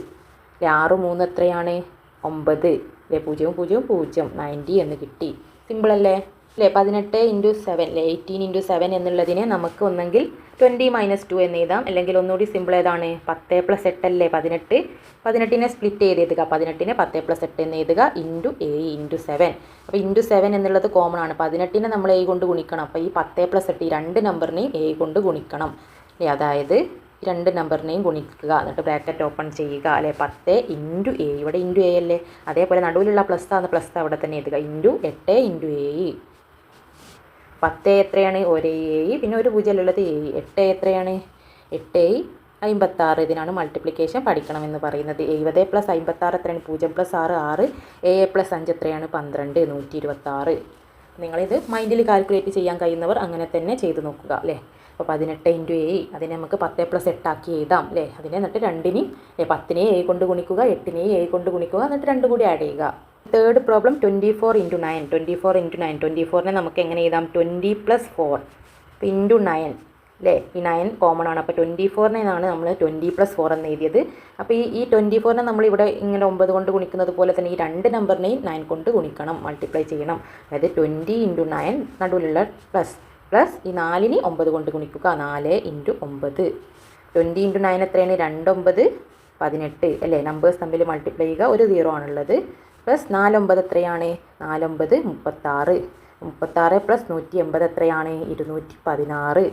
അല്ലേ 6 3 എത്രയാണ് 9 അല്ലേ 0 0 0 90 എന്ന് കിട്ടി സിമ്പിൾ അല്ലേ അല്ലേ 18 ഇൻറ്റു 7 അല്ലേ 18 ഇൻറ്റു 7 എന്നുള്ളതിനെ നമുക്ക് ഒന്നെങ്കിൽ 20 - 2 എന്ന് എഴുതാം, അല്ലെങ്കിൽ ഒന്നുകൂടി സിമ്പിൾ ഏതാണ് 10 + 8 അല്ലേ 18. 18നെ സ്പ്ലിറ്റ് ചെയ്ത് എഴുതുക, 18നെ 10 + 8 എന്ന് എഴുതുക ഇൻറ്റു 7 ഇൻറ്റു 7. അപ്പോൾ ഇൻറ്റു 7 എന്നുള്ളത് കോമൺ ആണ്. 18നെ നമ്മൾ 7 കൊണ്ട് ഗുണിക്കണം. അപ്പോൾ ഈ 10 + 8 ഈ രണ്ട് നമ്പറിനെയും 7 കൊണ്ട് ഗുണിക്കണം അല്ലേ, അതായത് രണ്ട് നമ്പറിനെയും ഗുണിക്കുക, എന്നിട്ട് ബ്രാക്കറ്റ് ഓപ്പൺ ചെയ്യുക അല്ലേ. 10 ഇൻറ്റു 7, ഇവിടെ ഇൻറ്റു 7 അല്ലേ, അതേപോലെ നടുവിലുള്ള പ്ലസ് ആണ്, പ്ലസ് അവിടെ തന്നെ എഴുതുക ഇൻറ്റു 8 ഇൻറ്റു 7. 10 എത്രയാണ് 1 7, പിന്നെ ഒരു പൂജ്യമുള്ളത് 7. 8 എത്രയാണ് 8 56. ഇതിനാണ് മൾട്ടിപ്ലിക്കേഷൻ പഠിക്കണമെന്ന് പറയുന്നത്. 70 + 56 എത്രയാണ് 0 + 6 6, 7 + 5 എത്രയാണ് 12 126. നിങ്ങളിത് മൈൻഡിൽ കാൽക്കുലേറ്റ് ചെയ്യാൻ കഴിയുന്നവർ അങ്ങനെ തന്നെ ചെയ്ത് നോക്കുക അല്ലേ. അപ്പോൾ 18 ഇൻറ്റു 7 അതിനെ നമുക്ക് 10 + 8 ആക്കി എഴുതാം അല്ലേ. അതിനെ എന്നിട്ട് 2നെയും 10നെ 7 കൊണ്ട് ഗുണിക്കുക, 8നെ 7 കൊണ്ട് ഗുണിക്കുക, എന്നിട്ട് 2 കൂടി ആഡ് ചെയ്യുക. Third problem 24 into 9. 24 ഇൻറ്റു 9, 24നെ നമുക്ക് എങ്ങനെ എഴുതാം 20 + 4 ഇൻറ്റു 9 അല്ലേ. ഈ 9 കോമൺ ആണ്, അപ്പോൾ 24നെയാണ് നമ്മൾ 20 + 4 എന്ന് എഴുതിയത്. അപ്പോൾ ഈ 24നെ നമ്മളിവിടെ ഇങ്ങനെ 9 കൊണ്ട് ഗുണിക്കുന്നത് പോലെ തന്നെ ഈ രണ്ട് നമ്പറിനെയും 9 കൊണ്ട് ഗുണിക്കണം, മൾട്ടിപ്ലൈ ചെയ്യണം. അതായത് 20 ഇൻറ്റു 9 നടുവിലുള്ള പ്ലസ് ഈ 4നെ 9 കൊണ്ട് ഗുണിക്കുക, 4 ഇൻറ്റു 9. 20 ഇൻറ്റു 9 എത്രയാണ് 2 9 18 അല്ലേ. നമ്പേഴ്സ് തമ്മിൽ മൾട്ടിപ്ലൈ ചെയ്യുക, ഒരു 0 ആണുള്ളത്. പ്ലസ് 4 9 എത്രയാണ് 4 9 36. 36 + 180 എത്രയാണ് 216.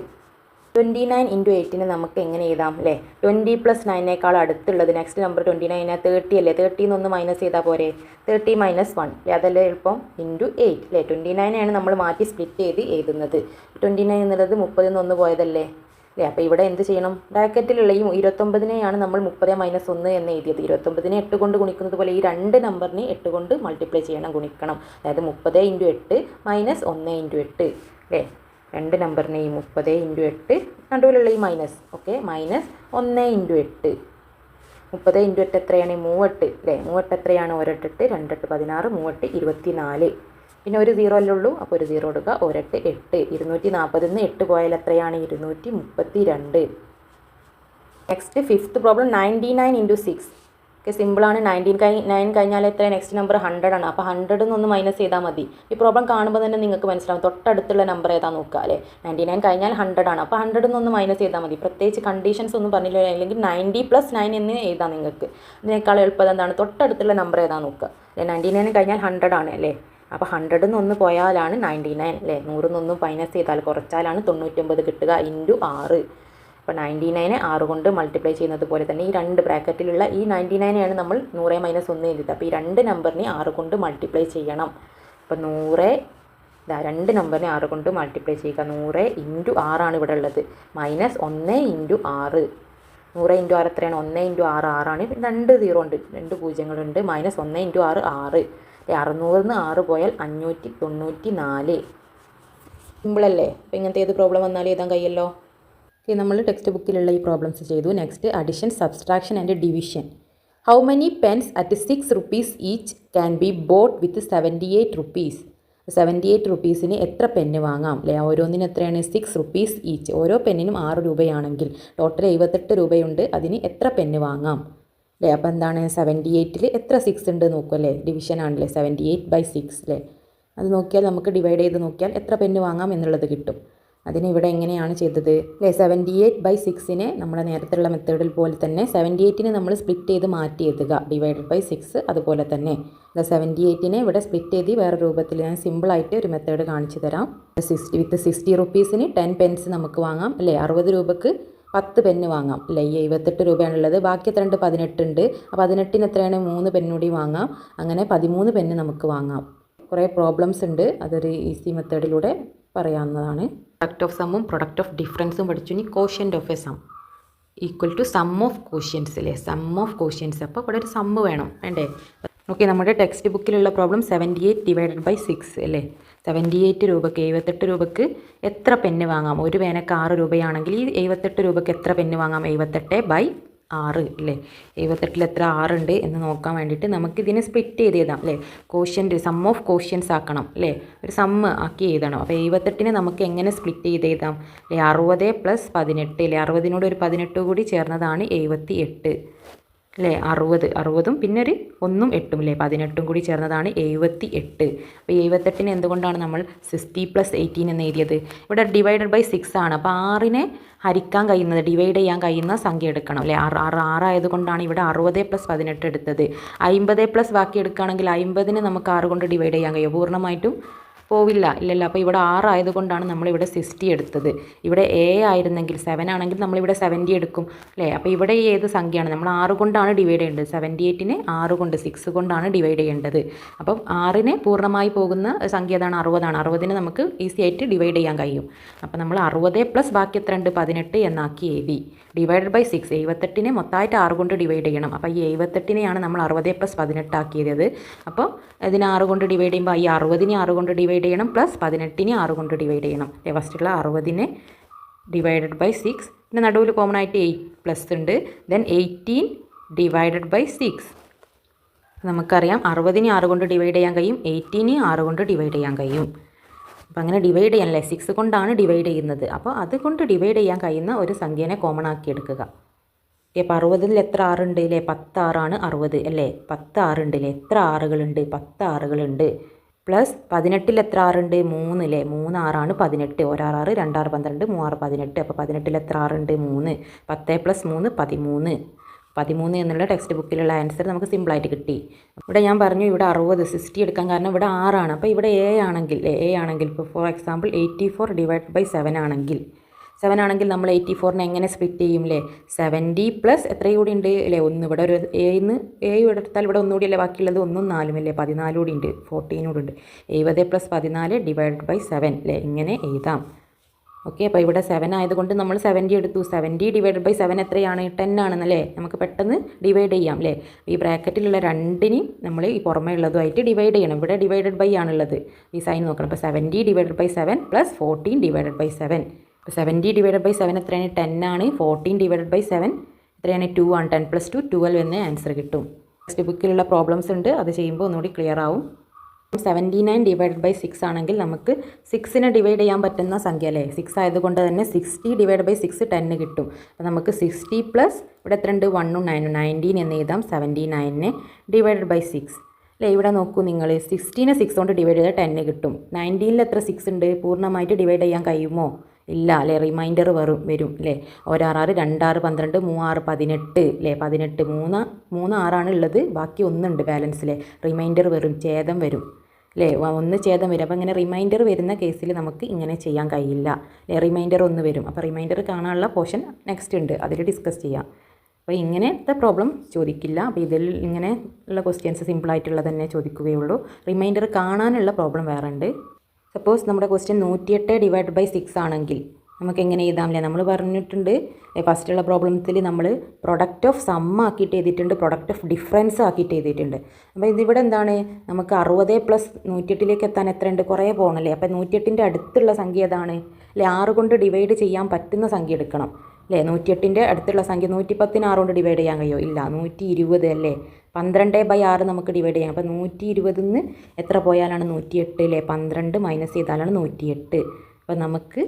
29 ഇൻറ്റു 8നെ നമുക്ക് എങ്ങനെ എഴുതാം അല്ലേ. 20 + 9നേക്കാൾ അടുത്തുള്ളത് നെക്സ്റ്റ് നമ്പർ 29 30 അല്ലേ. 30 നിന്ന് മൈനസ് ചെയ്താൽ പോരെ, 30 - 1 അല്ലേ, അതല്ലേ എളുപ്പം ഇൻറ്റു 8 അല്ലേ. 29നെയാണ് നമ്മൾ മാറ്റി സ്പ്ലിറ്റ് ചെയ്ത് എഴുതുന്നത്. 29 എന്നുള്ളത് 30 നിന്ന് 1 പോയതല്ലേ അല്ലേ. അപ്പോൾ ഇവിടെ എന്ത് ചെയ്യണം, ബ്രാക്കറ്റിലുള്ള ഈ 29നെയാണ് നമ്മൾ 30 - 1 എന്ന് എഴുതിയത്. 29നെ 8 കൊണ്ട് ഗുണിക്കുന്നത് പോലെ ഈ രണ്ട് നമ്പറിനെ 8 കൊണ്ട് മൾട്ടിപ്ലൈ ചെയ്യണം, ഗുണിക്കണം. അതായത് 30 ഇൻറ്റു 8 മൈനസ് 1 ഇൻറ്റു 8 അല്ലേ. രണ്ട് നമ്പറിനെയും 30 ഇൻറ്റു 8 നടുവിലുള്ള ഈ minus okay, minus 1 into 8. 30 into 8 എത്രയാണ് 38 അല്ലേ. 38 എത്രയാണ് 1 8 8 2 8 16, 38 24. പിന്നെ ഒരു 0 അല്ലേ ഉള്ളൂ, അപ്പോൾ ഒരു 0 എടുക്കുക. 1 8 8, 240 നിന്ന് 8 പോയാൽ എത്രയാണ് 232. Next fifth problem 99 into 6. Okay, സിമ്പിളാണ്. 9 കഴിഞ്ഞാൽ എത്ര നെക്സ്റ്റ് നമ്പർ 100 ആണ്. അപ്പോൾ 100 നിന്ന് മൈനസ് ചെയ്താൽ മതി. ഈ പ്രോബ്ലം കാണുമ്പോൾ തന്നെ നിങ്ങൾക്ക് മനസ്സിലാവും തൊട്ടടുത്തുള്ള നമ്പർ ഏതാ നോക്കുക അല്ലേ. 99 കഴിഞ്ഞാൽ 100 ആണ്, അപ്പോൾ 100 നിന്ന് മൈനസ് ചെയ്താൽ മതി. പ്രത്യേകിച്ച് കണ്ടീഷൻസ് ഒന്നും പറഞ്ഞില്ല, അല്ലെങ്കിൽ 90 + 9 എന്ന് എഴുതാം നിങ്ങൾക്ക്. ഇതിനേക്കാൾ എളുപ്പം എന്താണ് തൊട്ടടുത്തുള്ള നമ്പർ ഏതാ നോക്കുക. 99 കഴിഞ്ഞാൽ 100 ആണ് അല്ലേ. അപ്പോൾ 100 നിന്ന് പോയാലാണ് 99 അല്ലേ. 100 നിന്ന് മൈനസ് ചെയ്താൽ കുറച്ചാലാണ് 99 കിട്ടുക ഇൻറ്റു 6. അപ്പോൾ 99നെ 6 കൊണ്ട് മൾട്ടിപ്ലൈ ചെയ്യുന്നത് പോലെ തന്നെ ഈ രണ്ട് ബ്രാക്കറ്റിലുള്ള ഈ 99നെയാണ് നമ്മൾ 100 - 1 എഴുതിയത്. അപ്പോൾ ഈ രണ്ട് നമ്പറിനെ 6 കൊണ്ട് മൾട്ടിപ്ലൈ ചെയ്യണം. അപ്പോൾ 100 രണ്ട് നമ്പറിനെ 6 കൊണ്ട് മൾട്ടിപ്ലൈ ചെയ്യുക. 100 ഇൻറ്റു 6 ആണ് ഇവിടെ ഉള്ളത്, മൈനസ് 1 ഇൻറ്റു 6. 100 ഇൻറ്റു 6 എത്രയാണ് 1 ഇൻറ്റു 6 6ആണ്. പിന്നെ 2 0 ഉണ്ട്, 2 പൂജ്യങ്ങളുണ്ട്. Minus 1 into 6 6. 600 നിന്ന് 6 പോയാൽ 594. സിമ്പിളല്ലേ. അപ്പോൾ ഇങ്ങനത്തെ ഏത് പ്രോബ്ലം വന്നാലും എഴുതാൻ കഴിയല്ലോ. നമ്മൾ ടെക്സ്റ്റ് ബുക്കിലുള്ള ഈ പ്രോബ്ലംസ് ചെയ്തു. Next addition, subtraction and division. How many pens at 6 rupees each can be bought with 78 rupees. 78 rupeesന് എത്ര പെന്ന് വാങ്ങാം അല്ലേ. ഓരോന്നിനും എത്രയാണ് 6 rupees ഈച്ച്. ഓരോ പെന്നിനും 6 രൂപയാണെങ്കിൽ ടോട്ടൽ 78 രൂപയുണ്ട്. അതിന് എത്ര പെന്ന് വാങ്ങാം അല്ലേ. അപ്പോൾ എന്താണ് 78ൽ എത്ര 6 ഉണ്ട് നോക്കുക അല്ലേ. ഡിവിഷൻ ആണല്ലേ 78/6 അല്ലേ. അത് നോക്കിയാൽ നമുക്ക് ഡിവൈഡ് ചെയ്ത് നോക്കിയാൽ എത്ര പെന്ന് വാങ്ങാം എന്നുള്ളത് കിട്ടും. അതിന് ഇവിടെ എങ്ങനെയാണ് ചെയ്തത് അല്ലേ. 78/6നെ നമ്മൾ നേരത്തെയുള്ള മെത്തേഡിൽ പോലെ തന്നെ 78നെ നമ്മൾ സ്പ്ലിറ്റ് ചെയ്ത് മാറ്റി എഴുതുക, /6 അതുപോലെ തന്നെ. 78നെ ഇവിടെ സ്പ്ലിറ്റ് ചെയ്ത് വേറെ രൂപത്തിൽ ഞാൻ സിമ്പിളായിട്ട് ഒരു മെത്തേഡ് കാണിച്ചു തരാം. 60 rupeesന് 10 pence നമുക്ക് വാങ്ങാം അല്ലേ. 60 രൂപക്ക് 10 പെന്ന് വാങ്ങാം അല്ലേ. ഈ 78 രൂപയാണുള്ളത്. ബാക്കി എത്ര ഉണ്ട് 18 ഉണ്ട്. അപ്പോൾ 18ന് എത്രയാണ് 3 പെന്നൂടി വാങ്ങാം. അങ്ങനെ 13 പെന്ന് നമുക്ക് വാങ്ങാം. കുറേ പ്രോബ്ലംസ് ഉണ്ട്, അതൊരു ഈസി മെത്തേഡിലൂടെ പറയാവുന്നതാണ്. പ്രൊഡക്റ്റ് ഓഫ് സമ്മും പ്രൊഡക്റ്റ് ഓഫ് ഡിഫറൻസും പഠിച്ചു. ഇനി quotient of a sum equal to sum of quotients അല്ലേ. സം ഓഫ് കോഷ്യൻസ്, അപ്പോൾ ഇവിടെ ഒരു സമ്മ് വേണം വേണ്ടേ. ഓക്കെ, നമ്മുടെ ടെക്സ്റ്റ് ബുക്കിലുള്ള പ്രോബ്ലം 78/6 അല്ലേ. 78 രൂപക്ക് 78 രൂപക്ക് എത്ര പെന്ന് വാങ്ങാം. ഒരു പേനക്ക് 6 രൂപയാണെങ്കിൽ ഈ 78 രൂപക്ക് എത്ര പെന്ന് വാങ്ങാം 78/6 അല്ലേ. 78ൽ എത്ര 6 ഉണ്ട് എന്ന് നോക്കാൻ വേണ്ടിയിട്ട് നമുക്കിതിനെ സ്പ്ലിറ്റ് ചെയ്ത് എഴുതാം അല്ലേ. കോഷ്യൻ്റ് സം ഓഫ് കോഷ്യൻസ് ആക്കണം അല്ലേ. ഒരു സമ്മ് ആക്കി എഴുതണം. അപ്പോൾ 78നെ നമുക്ക് എങ്ങനെ സ്പ്ലിറ്റ് ചെയ്ത് എഴുതാം അല്ലേ. 60 + 18 അല്ലേ. 60നോട് ഒരു 18 കൂടി ചേർന്നതാണ് 78 അല്ലേ 60ഉം പിന്നെ ഒരു 1ഉം 8ഉം അല്ലേ 18ഉം കൂടി ചേർന്നതാണ് 78. അപ്പോൾ 78നെ എന്തുകൊണ്ടാണ് നമ്മൾ 60+18 എന്ന് എഴുതിയത്? ഇവിടെ ഡിവൈഡഡ് ബൈ 6 ആണ്. അപ്പോൾ 6നെ ഹരിക്കാൻ കഴിയുന്നത് ഡിവൈഡ് ചെയ്യാൻ കഴിയുന്ന സംഖ്യ എടുക്കണം അല്ലേ. 6 ആയതുകൊണ്ടാണ് ഇവിടെ 60+18 എടുത്തത്. 50+ ബാക്കി എടുക്കുകയാണെങ്കിൽ 50നെ നമുക്ക് 6 കൊണ്ട് ഡിവൈഡ് ചെയ്യാൻ കഴിയും. പൂർണ്ണമായിട്ടും പോവില്ല ഇല്ലല്ലോ. അപ്പോൾ ഇവിടെ 6 ആയതുകൊണ്ടാണ് നമ്മളിവിടെ 60 എടുത്തത്. ഇവിടെ ആയിരുന്നെങ്കിൽ 7 ആണെങ്കിൽ നമ്മളിവിടെ 70 എടുക്കും അല്ലേ. അപ്പോൾ ഇവിടെ ഏത് സംഖ്യയാണ് നമ്മൾ 6 കൊണ്ടാണ് ഡിവൈഡ് ചെയ്യേണ്ടത്. 78നെ 6 കൊണ്ട് 6 കൊണ്ടാണ് ഡിവൈഡ് ചെയ്യേണ്ടത്. അപ്പം 6നെ പൂർണ്ണമായി പോകുന്ന സംഖ്യ ഏതാണ്? 60ആണ്. 60നെ നമുക്ക് ഈസി ആയിട്ട് ഡിവൈഡ് ചെയ്യാൻ കഴിയും. അപ്പോൾ നമ്മൾ 60+ ബാക്കി എത്ര ഉണ്ട്? 18 എന്നാക്കി എഴുതി. ഡിവൈഡഡ് ബൈ 6 78നെ മൊത്തമായിട്ട് 6 കൊണ്ട് ഡിവൈഡ് ചെയ്യണം. അപ്പോൾ ഈ 78നെയാണ് നമ്മൾ 60+18 ആക്കിയത്. അപ്പോൾ ഇതിനെ 6 കൊണ്ട് ഡിവൈഡ് ചെയ്യുമ്പോൾ ഈ 60നെ 6 കൊണ്ട് ഡിവൈഡ് ചെയ്യണം പ്ലസ് 18നെ 6 കൊണ്ട് ഡിവൈഡ് ചെയ്യണം. ഫസ്റ്റുള്ള 60നെ ഡിവൈഡഡ് ബൈ 6 പിന്നെ നടുവിൽ കോമൺ ആയിട്ട് 8+ ഉണ്ട്. Then 18 divided by 6. നമുക്കറിയാം 60നെ 6 കൊണ്ട് ഡിവൈഡ് ചെയ്യാൻ കഴിയും, 18നെ 6 കൊണ്ട് ഡിവൈഡ് ചെയ്യാൻ കഴിയും. അപ്പോൾ അങ്ങനെ ഡിവൈഡ് ചെയ്യാനല്ലേ 6 കൊണ്ടാണ് ഡിവൈഡ് ചെയ്യുന്നത്. അപ്പോൾ അതുകൊണ്ട് ഡിവൈഡ് ചെയ്യാൻ കഴിയുന്ന ഒരു സംഖ്യേനെ കോമൺ ആക്കി എടുക്കുക. അപ്പോൾ 60ൽ എത്ര 6 ഉണ്ട് അല്ലേ? 10 6ആണ് 60 അല്ലേ. 10 6 ഉണ്ട് അല്ലേ. എത്ര 6കളുണ്ട്? 10 6കളുണ്ട്. പ്ലസ് 18ൽ എത്ര 6 ഉണ്ട്? 3 അല്ലേ. 3 6ആണ് 18. 1 6 2 6 12 3 6 18. അപ്പോൾ 18ൽ എത്ര 6 ഉണ്ട്? 3. 10 + 3 13. 13 എന്നുള്ള ടെക്സ്റ്റ് ബുക്കിലുള്ള ആൻസർ നമുക്ക് സിമ്പിളായിട്ട് കിട്ടി. ഇവിടെ ഞാൻ പറഞ്ഞു ഇവിടെ 60 എടുക്കാൻ കാരണം ഇവിടെ 6 ആണ്. അപ്പോൾ ഇവിടെ എ ആണെങ്കിൽ ഇപ്പോൾ ഫോർ എക്സാമ്പിൾ 84 ഡിവൈഡ് ബൈ 7 ആണെങ്കിൽ 7 ആണെങ്കിൽ നമ്മൾ 84നെ എങ്ങനെ സ്പ്ലിറ്റ് ചെയ്യും അല്ലേ? 70 പ്ലസ് എത്ര കൂടി ഉണ്ട് അല്ലേ? 1. ഇവിടെ ഒരു ഇവിടെ എടുത്താൽ ഇവിടെ ഒന്നുകൂടി അല്ലേ ബാക്കിയുള്ളത് 1ഉം 4ഉം അല്ലേ. 14 കൂടി ഉണ്ട്, 14 കൂടി ഉണ്ട്. 70 + 14 ഡിവൈഡ് ബൈ 7 അല്ലേ. ഇങ്ങനെ എഴുതാം. ഓക്കെ. അപ്പോൾ ഇവിടെ 7 ആയതുകൊണ്ട് നമ്മൾ 70 എടുത്തു. 70 ഡിവൈഡ് ബൈ 7 എത്രയാണ്? 10 ആണെന്നല്ലേ. നമുക്ക് പെട്ടെന്ന് ഡിവൈഡ് ചെയ്യാം അല്ലേ. ഈ ബ്രാക്കറ്റിലുള്ള 2നെയും നമ്മൾ ഈ പുറമേ ഉള്ളതുമായിട്ട് ഡിവൈഡ് ചെയ്യണം. ഇവിടെ ഡിവൈഡഡ് ബൈ ആണുള്ളത്. ഈ സൈൻ നോക്കണം. അപ്പോൾ 70 ഡിവൈഡഡ് ബൈ 7 പ്ലസ് 14 ഡിവൈഡഡ് ബൈ 7. അപ്പോൾ 70 ഡിവൈഡഡ് ബൈ 7 എത്രയാണ്? 10 ആണ്. 14 ഡിവൈഡഡ് ബൈ 7 എത്രയാണ്? 2 ആണ്. 10 + 2 12 എന്ന ആൻസർ കിട്ടും. ടെക്സ്റ്റ് ബുക്കിലുള്ള പ്രോബ്ലംസ് ഉണ്ട്, അത് ചെയ്യുമ്പോൾ ഒന്നുകൂടി ക്ലിയർ ആവും. 79 ഡിവൈഡഡ് ബൈ 6 ആണെങ്കിൽ നമുക്ക് 6നെ ഡിവൈഡ് ചെയ്യാൻ പറ്റുന്ന സംഖ്യ അല്ലേ. 6 ആയതുകൊണ്ട് തന്നെ 60 ഡിവൈഡ് ബൈ 6 10 കിട്ടും. അപ്പോൾ നമുക്ക് 60 പ്ലസ് ഇവിടെ എത്ര ഉണ്ട്? 1ഉം 9ഉം 19 എന്ന് എഴുതാം. 79നെ ഡിവൈഡഡ് ബൈ 6 അല്ലേ. ഇവിടെ നോക്കൂ നിങ്ങൾ, 60നെ 6 കൊണ്ട് ഡിവൈഡ് ചെയ്താൽ 10 കിട്ടും. 19ൽ എത്ര 6 ഉണ്ട്? പൂർണ്ണമായിട്ട് ഡിവൈഡ് ചെയ്യാൻ കഴിയുമോ? ഇല്ല അല്ലേ. റിമൈൻഡർ വരും അല്ലേ. 1 6 2 6 12 3 6 18 അല്ലേ. 18 3 6ആണ് ഉള്ളത്, ബാക്കി 1 ഉണ്ട് ബാലൻസിലെ. റിമൈൻഡർ ഛേദം വരും അല്ലേ. 1 ഛേദം വരും. അപ്പോൾ ഇങ്ങനെ റിമൈൻഡർ വരുന്ന കേസിൽ നമുക്ക് ഇങ്ങനെ ചെയ്യാൻ കഴിയില്ല അല്ലേ. റിമൈൻഡർ 1 വരും. അപ്പോൾ റിമൈൻഡർ കാണാനുള്ള പോർഷൻ നെക്സ്റ്റ് ഉണ്ട്, അതിൽ ഡിസ്കസ് ചെയ്യാം. അപ്പോൾ ഇങ്ങനത്തെ പ്രോബ്ലം ചോദിക്കില്ല. അപ്പോൾ ഇതിൽ ഇങ്ങനെ ഉള്ള ക്വസ്റ്റ്യൻസ് സിമ്പിളായിട്ടുള്ളത് തന്നെ ചോദിക്കുകയുള്ളൂ. റിമൈൻഡർ കാണാനുള്ള പ്രോബ്ലം വേറെ ഉണ്ട്. സപ്പോസ് നമ്മുടെ ക്വസ്റ്റ്യൻ 108 ഡിവൈഡ് ബൈ 6 ആണെങ്കിൽ നമുക്ക് എങ്ങനെ എഴുതാം അല്ലേ. നമ്മൾ പറഞ്ഞിട്ടുണ്ട് ഫസ്റ്റുള്ള പ്രോബ്ലത്തിൽ നമ്മൾ പ്രൊഡക്റ്റ് ഓഫ് സം ആക്കിയിട്ട് എഴുതിയിട്ടുണ്ട്, പ്രൊഡക്റ്റ് ഓഫ് ഡിഫറൻസ് ആക്കിയിട്ട് എഴുതിയിട്ടുണ്ട്. അപ്പോൾ ഇതിവിടെ എന്താണ്? നമുക്ക് 60 പ്ലസ് 108ലേക്ക് എത്താൻ എത്ര ഉണ്ട്? കുറേ പോകണമല്ലേ. അപ്പോൾ 108ൻ്റെ അടുത്തുള്ള സംഖ്യ ഏതാണ് അല്ലേ? 6 കൊണ്ട് ഡിവൈഡ് ചെയ്യാൻ പറ്റുന്ന സംഖ്യ എടുക്കണം അല്ലേ. 108ൻ്റെ അടുത്തുള്ള സംഖ്യ 110ന് 6 കൊണ്ട് ഡിവൈഡ് ചെയ്യാൻ കഴിയുമോ? ഇല്ല. 120 അല്ലേ. 12/6 നമുക്ക് ഡിവൈഡ് ചെയ്യാം. അപ്പോൾ 120ന്ന് എത്ര പോയാലാണ്? 108 അല്ലേ. 12 മൈനസ് ചെയ്താലാണ് 108. അപ്പോൾ നമുക്ക്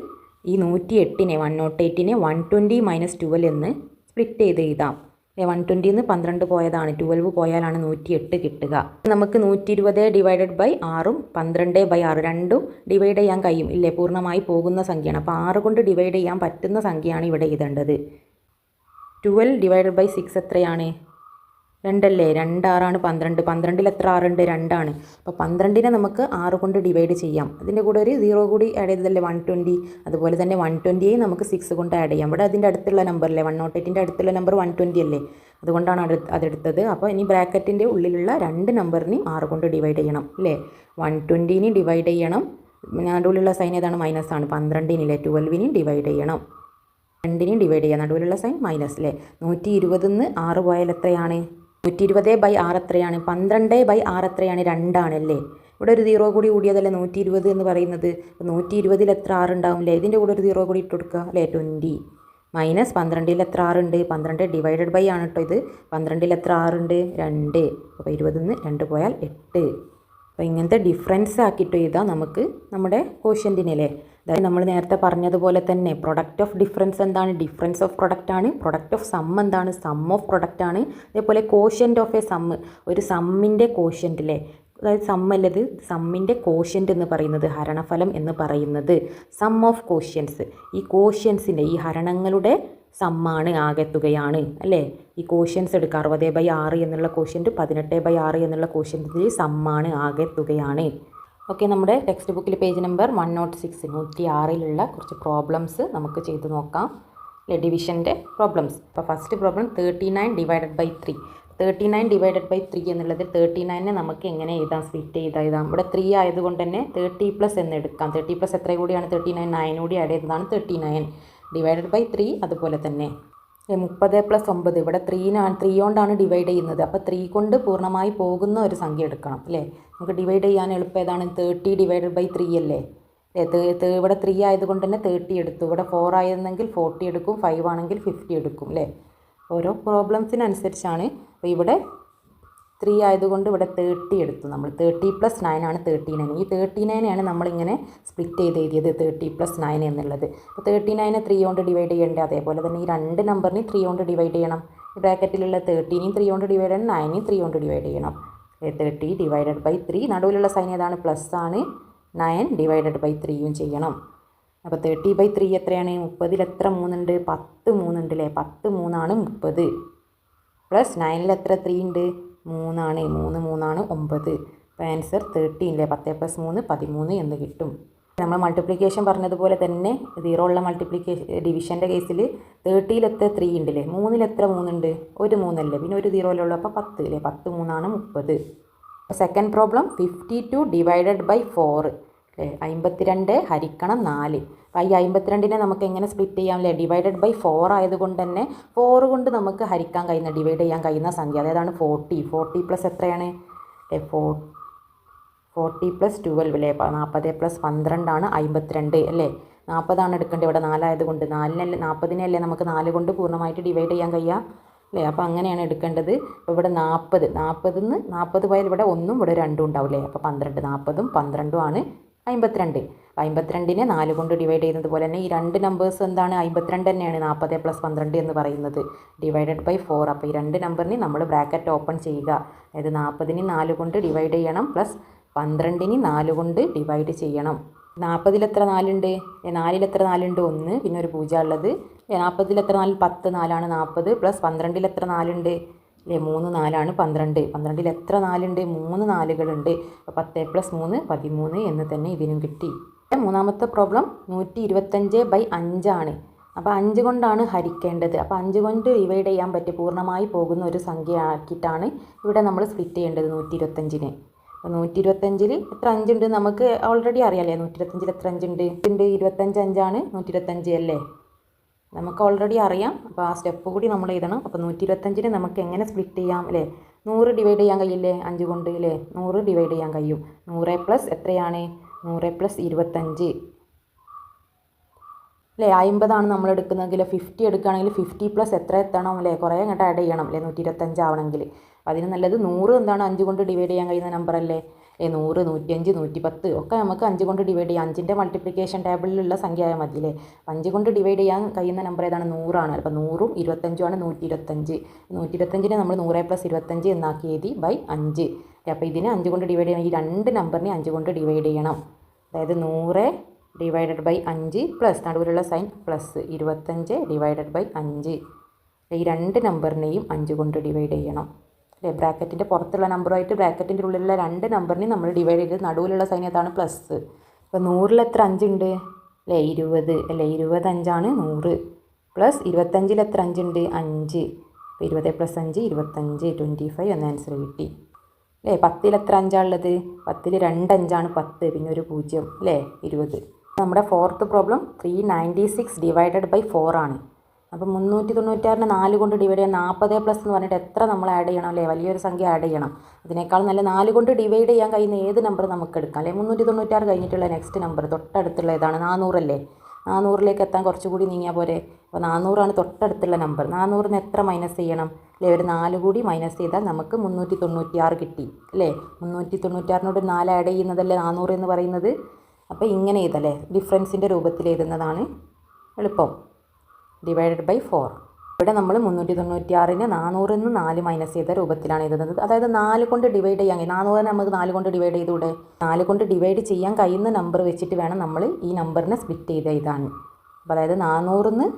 ഈ 108നെ 108നെ 120 - 12 എന്ന് സ്പ്ലിറ്റ് ചെയ്ത് എഴുതാം അല്ലേ. 120ന്ന് 12 പോയതാണ്, 12 പോയാലാണ് 108 കിട്ടുക. നമുക്ക് 120 ഡിവൈഡഡ് ബൈ 6ഉം 12/6 രണ്ടും ഡിവൈഡ് ചെയ്യാൻ കഴിയും ഇല്ലേ. പൂർണ്ണമായി പോകുന്ന സംഖ്യയാണ്. അപ്പോൾ 6 കൊണ്ട് ഡിവൈഡ് ചെയ്യാൻ പറ്റുന്ന സംഖ്യയാണ് ഇവിടെ എഴുതേണ്ടത്. 12 ഡിവൈഡഡ് ബൈ 6 എത്രയാണ്? 2 അല്ലേ. 2 6ആണ് 12. 12ൽ എത്ര 6 ഉണ്ട്? 2 ആണ്. അപ്പോൾ 12നെ നമുക്ക് 6 കൊണ്ട് ഡിവൈഡ് ചെയ്യാം. അതിൻ്റെ കൂടെ ഒരു 0 കൂടി ആഡ് ചെയ്തതല്ലേ 120. അതുപോലെ തന്നെ 120യെ നമുക്ക് 6 കൊണ്ട് ആഡ് ചെയ്യാം. ഇവിടെ അതിൻ്റെ അടുത്തുള്ള നമ്പർ അല്ലേ, 108ൻ്റെ അടുത്തുള്ള നമ്പർ 120 അല്ലേ, അതുകൊണ്ടാണ് അതെടുത്തത്. അപ്പോൾ ഇനി ബ്രാക്കറ്റിൻ്റെ ഉള്ളിലുള്ള 2 നമ്പറിനെയും 6 കൊണ്ട് ഡിവൈഡ് ചെയ്യണം അല്ലേ. 120നെ ഡിവൈഡ് ചെയ്യണം. നടുവിലുള്ള സൈൻ ഏതാണ്? മൈനസ് ആണ്. 12നെ 12നെയും ഡിവൈഡ് ചെയ്യണം. 2നെയും ഡിവൈഡ് ചെയ്യാം. നടുവിലുള്ള സൈൻ മൈനസ് അല്ലേ. 120ന്ന് 6 പോയാൽ എത്രയാണ്? 120/6 എത്രയാണ്? 12/6 എത്രയാണ്? 2 ആണല്ലേ. ഇവിടെ ഒരു 0 കൂടി കൂടിയതല്ലേ 120 എന്ന് പറയുന്നത്. 120ൽ എത്ര 6 ഉണ്ടാവും അല്ലേ. ഇതിൻ്റെ കൂടെ ഒരു 0 കൂടി ഇട്ട് കൊടുക്കുക അല്ലേ. 20 മൈനസ് 12ൽ എത്ര 6 ഉണ്ട്? 12 ഡിവൈഡഡ് ബൈ ആണ് കേട്ടോ ഇത്. 12ൽ എത്ര 6 ഉണ്ട്? 2. അപ്പോൾ 20ന്ന് 2 പോയാൽ 8. അപ്പോൾ ഇങ്ങനത്തെ ഡിഫറൻസ് ആക്കിയിട്ട് എഴുതാം നമുക്ക് നമ്മുടെ കോഷ്യൻറ്റിനല്ലേ. അതായത് നമ്മൾ നേരത്തെ പറഞ്ഞതുപോലെ തന്നെ പ്രൊഡക്റ്റ് ഓഫ് ഡിഫറൻസ് എന്താണ്, ഡിഫറൻസ് ഓഫ് പ്രൊഡക്റ്റ് ആണ്. പ്രൊഡക്റ്റ് ഓഫ് സം എന്താണ്, സം ഓഫ് പ്രൊഡക്റ്റ് ആണ്. അതേപോലെ കോഷ്യൻ്റ് ഓഫ് എ സമ്മ്, ഒരു സമ്മിൻ്റെ കോഷ്യൻ്റ് അല്ലേ, അതായത് സമ്മല്ലത് സമ്മിൻ്റെ കോഷ്യൻ്റ് എന്ന് പറയുന്നത്, ഹരണഫലം എന്ന് പറയുന്നത് സം ഓഫ് കോഷ്യൻസ്. ഈ കോഷ്യൻസിൻ്റെ ഈ ഹരണങ്ങളുടെ സമ്മാണ്, ആകെത്തുകയാണ് അല്ലേ. ഈ കോഷ്യൻസ് എടുക്കുക, 60/6 എന്നുള്ള കോഷ്യൻ്റ് 18/6 എന്നുള്ള കോഷ്യൻ്റ് സമ്മാണ്, ആകെത്തുകയാണ്. ഓക്കെ, നമ്മുടെ ടെക്സ്റ്റ് ബുക്കിൽ പേജ് നമ്പർ 106 106 കുറച്ച് പ്രോബ്ലംസ് നമുക്ക് ചെയ്ത് നോക്കാം അല്ലേ, ഡിവിഷൻ്റെ പ്രോബ്ലംസ്. അപ്പോൾ ഫസ്റ്റ് പ്രോബ്ലം 39/3. 39/3 എന്നുള്ളത് 39നെ നമുക്ക് എങ്ങനെ എഴുതാം, സ്പ്ലിറ്റ് എഴുതാം. ഇവിടെ 3 ആയതുകൊണ്ട് തന്നെ 30+ എന്ന് എടുക്കാം. 30+ എത്ര കൂടിയാണ് 39, 9 കൂടി ആഡ് ചെയ്തതാണ് 39/3. അതുപോലെ തന്നെ 30+9, ഇവിടെ 3 കൊണ്ടാണ് ഡിവൈഡ് ചെയ്യുന്നത്. അപ്പോൾ 3 കൊണ്ട് പൂർണ്ണമായി പോകുന്ന ഒരു സംഖ്യ എടുക്കണം അല്ലേ. നമുക്ക് ഡിവൈഡ് ചെയ്യാൻ എളുപ്പം ഏതാണ്, 30/3 അല്ലേ. ഇവിടെ 3 ആയതുകൊണ്ട് തന്നെ 30 എടുത്തു. ഇവിടെ 4 ആയിരുന്നെങ്കിൽ 40 എടുക്കും, 5 ആണെങ്കിൽ 50 എടുക്കും അല്ലേ. ഓരോ പ്രോബ്ലംസിനനുസരിച്ചാണ്. അപ്പോൾ ഇവിടെ 3 ആയതുകൊണ്ട് ഇവിടെ 30 എടുത്തു നമ്മൾ. 30+9 ആണ് 39. ഈ 39നെയാണ് നമ്മളിങ്ങനെ സ്പ്ലിറ്റ് ചെയ്ത് എഴുതിയത്, 30+9 എന്നുള്ളത്. അപ്പോൾ 39നെ 3 കൊണ്ട് ഡിവൈഡ് ചെയ്യേണ്ടത്. അതേപോലെ തന്നെ ഈ 2 നമ്പറിനെ 3 കൊണ്ട് ഡിവൈഡ് ചെയ്യണം. ഈ ബ്രാക്കറ്റിലുള്ള 13നെയും 3 കൊണ്ട് ഡിവൈഡ് ചെയ്യണം, 9നെയും 3 കൊണ്ട് ഡിവൈഡ് ചെയ്യണം. 30/3, നടുവിലുള്ള സൈൻ ഏതാണ്, പ്ലസ് ആണ്. 9/3 ചെയ്യണം. അപ്പോൾ 30/3 എത്രയാണ്, 30ൽ എത്ര 3 ഉണ്ട്, 10 3 ഉണ്ട് അല്ലേ. 10 3 ആണ് 30. പ്ലസ് 9ൽ എത്ര 3 ഉണ്ട്, 3 ആണ്. 3 3 ആണ് 9. അപ്പോൾ ആൻസർ 13 അല്ലേ. 10+3 13 എന്ന് കിട്ടും. നമ്മൾ മൾട്ടിപ്ലിക്കേഷൻ പറഞ്ഞതുപോലെ തന്നെ 0 ഉള്ള മൾട്ടിപ്ലിക്കേഷൻ ഡിവിഷൻ്റെ കേസിൽ 30ൽ എത്ര 3 ഉണ്ട് അല്ലേ. 3ൽ എത്ര 3 ഉണ്ട്, ഒരു 3 അല്ലേ, പിന്നെ ഒരു 0 ഉള്ളൂ. അപ്പോൾ 10 അല്ലേ. 10 3 ആണ് 30. സെക്കൻഡ് പ്രോബ്ലം 52/4 അല്ലേ. 52 ഹരിക്കണം 4. അപ്പോൾ ഈ 52നെ നമുക്ക് എങ്ങനെ സ്പ്ലിറ്റ് ചെയ്യാം അല്ലേ. /4 ആയതുകൊണ്ട് തന്നെ 4 കൊണ്ട് നമുക്ക് ഹരിക്കാൻ കഴിയുന്ന, ഡിവൈഡ് ചെയ്യാൻ കഴിയുന്ന സംഖ്യ അതായതാണ് 40. 40+ എത്രയാണ്, 40+12 അല്ലേ. 40+12 ആണ് 52 അല്ലേ. 40 ആണ് എടുക്കേണ്ടത്. ഇവിടെ 4 ആയതുകൊണ്ട് 40നെ അല്ലേ നമുക്ക് 4 കൊണ്ട് പൂർണ്ണമായിട്ട് ഡിവൈഡ് ചെയ്യാൻ കഴിയുക അല്ലേ. അപ്പോൾ അങ്ങനെയാണ് എടുക്കേണ്ടത്. അപ്പോൾ ഇവിടെ 40ന്ന് 40 പോയാൽ ഇവിടെ 1ഉം ഇവിടെ 2ഉം ഉണ്ടാവില്ലേ. അപ്പോൾ 12, 40ഉം 12ഉം ആണ് 52. 52നെ 4 കൊണ്ട് ഡിവൈഡ് ചെയ്യുന്നത് പോലെ തന്നെ ഈ 2 നമ്പേഴ്സ് എന്താണ്, 52 തന്നെയാണ് 40+12 എന്ന് പറയുന്നത്, /4. അപ്പോൾ ഈ 2 നമ്പറിന് നമ്മൾ ബ്രാക്കറ്റ് ഓപ്പൺ ചെയ്യുക. അതായത് 40നെ 4 കൊണ്ട് ഡിവൈഡ് ചെയ്യണം, പ്ലസ് 12നെ 4 കൊണ്ട് ഡിവൈഡ് ചെയ്യണം. 40ൽ എത്ര 4 ഉണ്ട്, 4ൽ എത്ര 4 ഉണ്ട്, 1, പിന്നെ ഒരു 0 ഉള്ളത്. 40ൽ എത്ര 4, 10 4 ആണ് 40. പ്ലസ് 12ൽ എത്ര 4 ഉണ്ട് അല്ലേ, 3 4 ആണ് 12. 12ൽ എത്ര 4 ഉണ്ട്, 3 4കളുണ്ട്. അപ്പോൾ 10+3 13 എന്ന് തന്നെ ഇതിനും കിട്ടി. മൂന്നാമത്തെ പ്രോബ്ലം 125/5 ആണ്. അപ്പോൾ 5 കൊണ്ടാണ് ഹരിക്കേണ്ടത്. അപ്പോൾ 5 കൊണ്ട് ഡിവൈഡ് ചെയ്യാൻ പറ്റി പൂർണ്ണമായി പോകുന്ന ഒരു സംഖ്യ ആക്കിയിട്ടാണ് ഇവിടെ നമ്മൾ സ്പ്ലിറ്റ് ചെയ്യേണ്ടത് 125നെ. അപ്പോൾ 125ൽ എത്ര 5 ഉണ്ട് നമുക്ക് ഓൾറെഡി അറിയാമല്ലേ. 125ൽ എത്ര 5 ഉണ്ട്, 25 5ആണ് 125 അല്ലേ, നമുക്ക് ഓൾറെഡി അറിയാം. അപ്പോൾ ആ സ്റ്റെപ്പ് കൂടി നമ്മൾ എഴുതണം. അപ്പോൾ 125നെ നമുക്ക് എങ്ങനെ സ്പ്ലിറ്റ് ചെയ്യാം അല്ലേ. 100 ഡിവൈഡ് ചെയ്യാൻ കഴിയില്ലേ 5 കൊണ്ട് അല്ലേ. 100 ഡിവൈഡ് ചെയ്യാൻ കഴിയും. 100+ എത്രയാണ്, 100+25 അല്ലേ. 50 ആണ് നമ്മൾ എടുക്കുന്നതെങ്കിൽ 50 എടുക്കുകയാണെങ്കിൽ 50+ എത്ര എത്തണം അല്ലേ, കുറേ അങ്ങോട്ട് ആഡ് ചെയ്യണം അല്ലേ 125 ആവണമെങ്കിൽ. അപ്പോൾ അതിന് നല്ലത് 100 എന്താണ് 5 കൊണ്ട് ഡിവൈഡ് ചെയ്യാൻ കഴിയുന്ന നമ്പർ അല്ലേ. 100 105 110 ഒക്കെ നമുക്ക് 5 കൊണ്ട് ഡിവൈഡ് ചെയ്യാം. 5ൻ്റെ മൾട്ടിപ്ലിക്കേഷൻ ടേബിളിലുള്ള സംഖ്യ ആയാൽ മതി അല്ലേ. 5 കൊണ്ട് ഡിവൈഡ് ചെയ്യാൻ കഴിയുന്ന നമ്പർ ഏതാണ്, 100 ആണ്. അപ്പോൾ 100ഉം 25ഉം ആണ് 125. 125നെ നമ്മൾ 100+25 എന്നാക്കി എഴുതി /5. അപ്പോൾ ഇതിനെ 5 കൊണ്ട് ഡിവൈഡ് ചെയ്യണം. ഈ 2 നമ്പറിനെ 5 കൊണ്ട് ഡിവൈഡ് ചെയ്യണം. അതായത് 100/5 പ്ലസ് നടുവിലുള്ള സൈൻ പ്ലസ് 25/5. ഈ 2 നമ്പറിനെയും 5 കൊണ്ട് ഡിവൈഡ് ചെയ്യണം അല്ലേ. ബ്രാക്കറ്റിൻ്റെ പുറത്തുള്ള നമ്പറുമായിട്ട് ബ്രാക്കറ്റിൻ്റെ ഉള്ളിലുള്ള 2 നമ്പറിനെ നമ്മൾ ഡിവൈഡ് ചെയ്ത് നടുവിലുള്ള സൈൻ ഏതാണ്, പ്ലസ്. അപ്പോൾ 100ൽ എത്ര 5 ഉണ്ട് അല്ലേ, 20 അല്ലേ. 25 ആണ് 100. പ്ലസ് 25ൽ എത്ര 5 ഉണ്ട്, 5. അപ്പോൾ 20+5 25, 25 എന്ന ആൻസർ കിട്ടി അല്ലേ. 10ൽ എത്ര 5 ഉള്ളത്, 10ൽ 2 5 ആണ് 10, പിന്നെ ഒരു 0 അല്ലേ 20. നമ്മുടെ ഫോർത്ത് പ്രോബ്ലം 396/4 ആണ്. അപ്പോൾ 396നെ 4 കൊണ്ട് ഡിവൈഡ് ചെയ്യാൻ 40+ എന്ന് പറഞ്ഞിട്ട് എത്ര നമ്മൾ ആഡ് ചെയ്യണം അല്ലേ, വലിയൊരു സംഖ്യ ആഡ് ചെയ്യണം. അതിനേക്കാൾ നല്ല 4 കൊണ്ട് ഡിവൈഡ് ചെയ്യാൻ കഴിയുന്ന ഏത് നമ്പർ നമുക്ക് എടുക്കാം അല്ലേ. 396 കഴിഞ്ഞിട്ടുള്ള നെക്സ്റ്റ് നമ്പർ തൊട്ടടുത്തുള്ള ഏതാണ്, 400 അല്ലേ. 400ലേക്ക് എത്താൻ കുറച്ചുകൂടി നീങ്ങിയാൽ പോരെ. അപ്പോൾ 400 തൊട്ടടുത്തുള്ള നമ്പർ. 400 എത്ര മൈനസ് ചെയ്യണം അല്ലേ? ഒരു 4 കൂടി മൈനസ് ചെയ്താൽ നമുക്ക് 396 കിട്ടി അല്ലേ? 396 4 ആഡ് ചെയ്യുന്നതല്ലേ 400 എന്ന് പറയുന്നത്. അപ്പോൾ ഇങ്ങനെ എഴുതല്ലേ, ഡിഫറൻസിൻ്റെ രൂപത്തിൽ എഴുതുന്നതാണ് എളുപ്പം. Divided by 4. ഇവിടെ നമ്മൾ 396നെ 400 4 മൈനസ് ചെയ്ത രൂപത്തിലാണ് എഴുതുന്നത്. അതായത് 4 കൊണ്ട് ഡിവൈഡ് ചെയ്യാൻ 400 നമുക്ക് 4 കൊണ്ട് ഡിവൈഡ് ചെയ്തൂടെ? 4 കൊണ്ട് ഡിവൈഡ് ചെയ്യാൻ കഴിയുന്ന നമ്പർ വെച്ചിട്ട് വേണം നമ്മൾ ഈ നമ്പറിനെ സ്പ്ലിറ്റ് ചെയ്ത് എഴുതാൻ. അപ്പോൾ അതായത് 400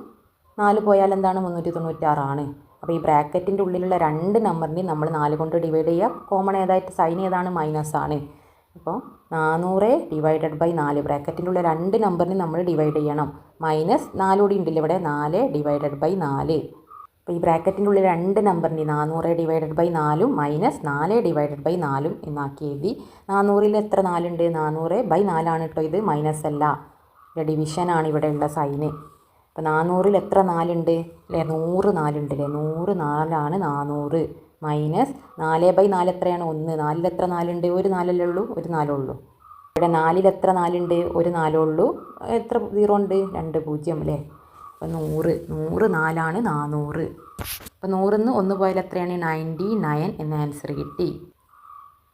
4 പോയാൽ എന്താണ് 396 ആണ്. അപ്പോൾ ഈ ബ്രാക്കറ്റിൻ്റെ ഉള്ളിലുള്ള 2 നമ്പറിനെയും നമ്മൾ 4 കൊണ്ട് ഡിവൈഡ് ചെയ്യുക. കോമൺ ഏതായിട്ട് സൈൻ ഏതാണ്? മൈനസ് ആണ്. അപ്പോൾ 400 ഡിവൈഡഡ് ബൈ 4 ബ്രാക്കറ്റിൻ്റെ ഉള്ള 2 നമ്പറിനെ നമ്മൾ ഡിവൈഡ് ചെയ്യണം. മൈനസ് 4 കൂടി ഉണ്ടല്ലോ ഇവിടെ, 4 ഡിവൈഡഡ് ബൈ 4. അപ്പോൾ ഈ ബ്രാക്കറ്റിൻ്റെ ഉള്ളിൽ 2 നമ്പറിനെ 400 ഡിവൈഡഡ് ബൈ 4 മൈനസ് 4 ഡിവൈഡഡ് ബൈ 4 എന്നാക്കി എഴുതി. 400ൽ എത്ര 4 ഉണ്ട്? 400 ബൈ 4 ആണ് കേട്ടോ ഇത്, മൈനസ് അല്ല. ഡിവിഷനാണ് ഇവിടെ ഉള്ള സൈന്. അപ്പോൾ 400ൽ എത്ര 4 ഉണ്ട് അല്ലേ? 100 4 ഉണ്ട് അല്ലേ? 100 4 400 മൈനസ് 4 ബൈ 4 എത്രയാണ്? 1. 4ൽ എത്ര 4 ഉണ്ട്? ഒരു 4 അല്ലേ ഉള്ളൂ, ഒരു 4 ഉള്ളൂ. ഇവിടെ 4ൽ എത്ര 4 ഉണ്ട്? ഒരു 4 ഉള്ളൂ. എത്ര 0 ഉണ്ട്? 2 0 അല്ലേ? അപ്പോൾ 100 4 400. അപ്പോൾ 100ന്ന് 1 പോയാൽ എത്രയാണ്? 99 എന്ന ആൻസർ കിട്ടി.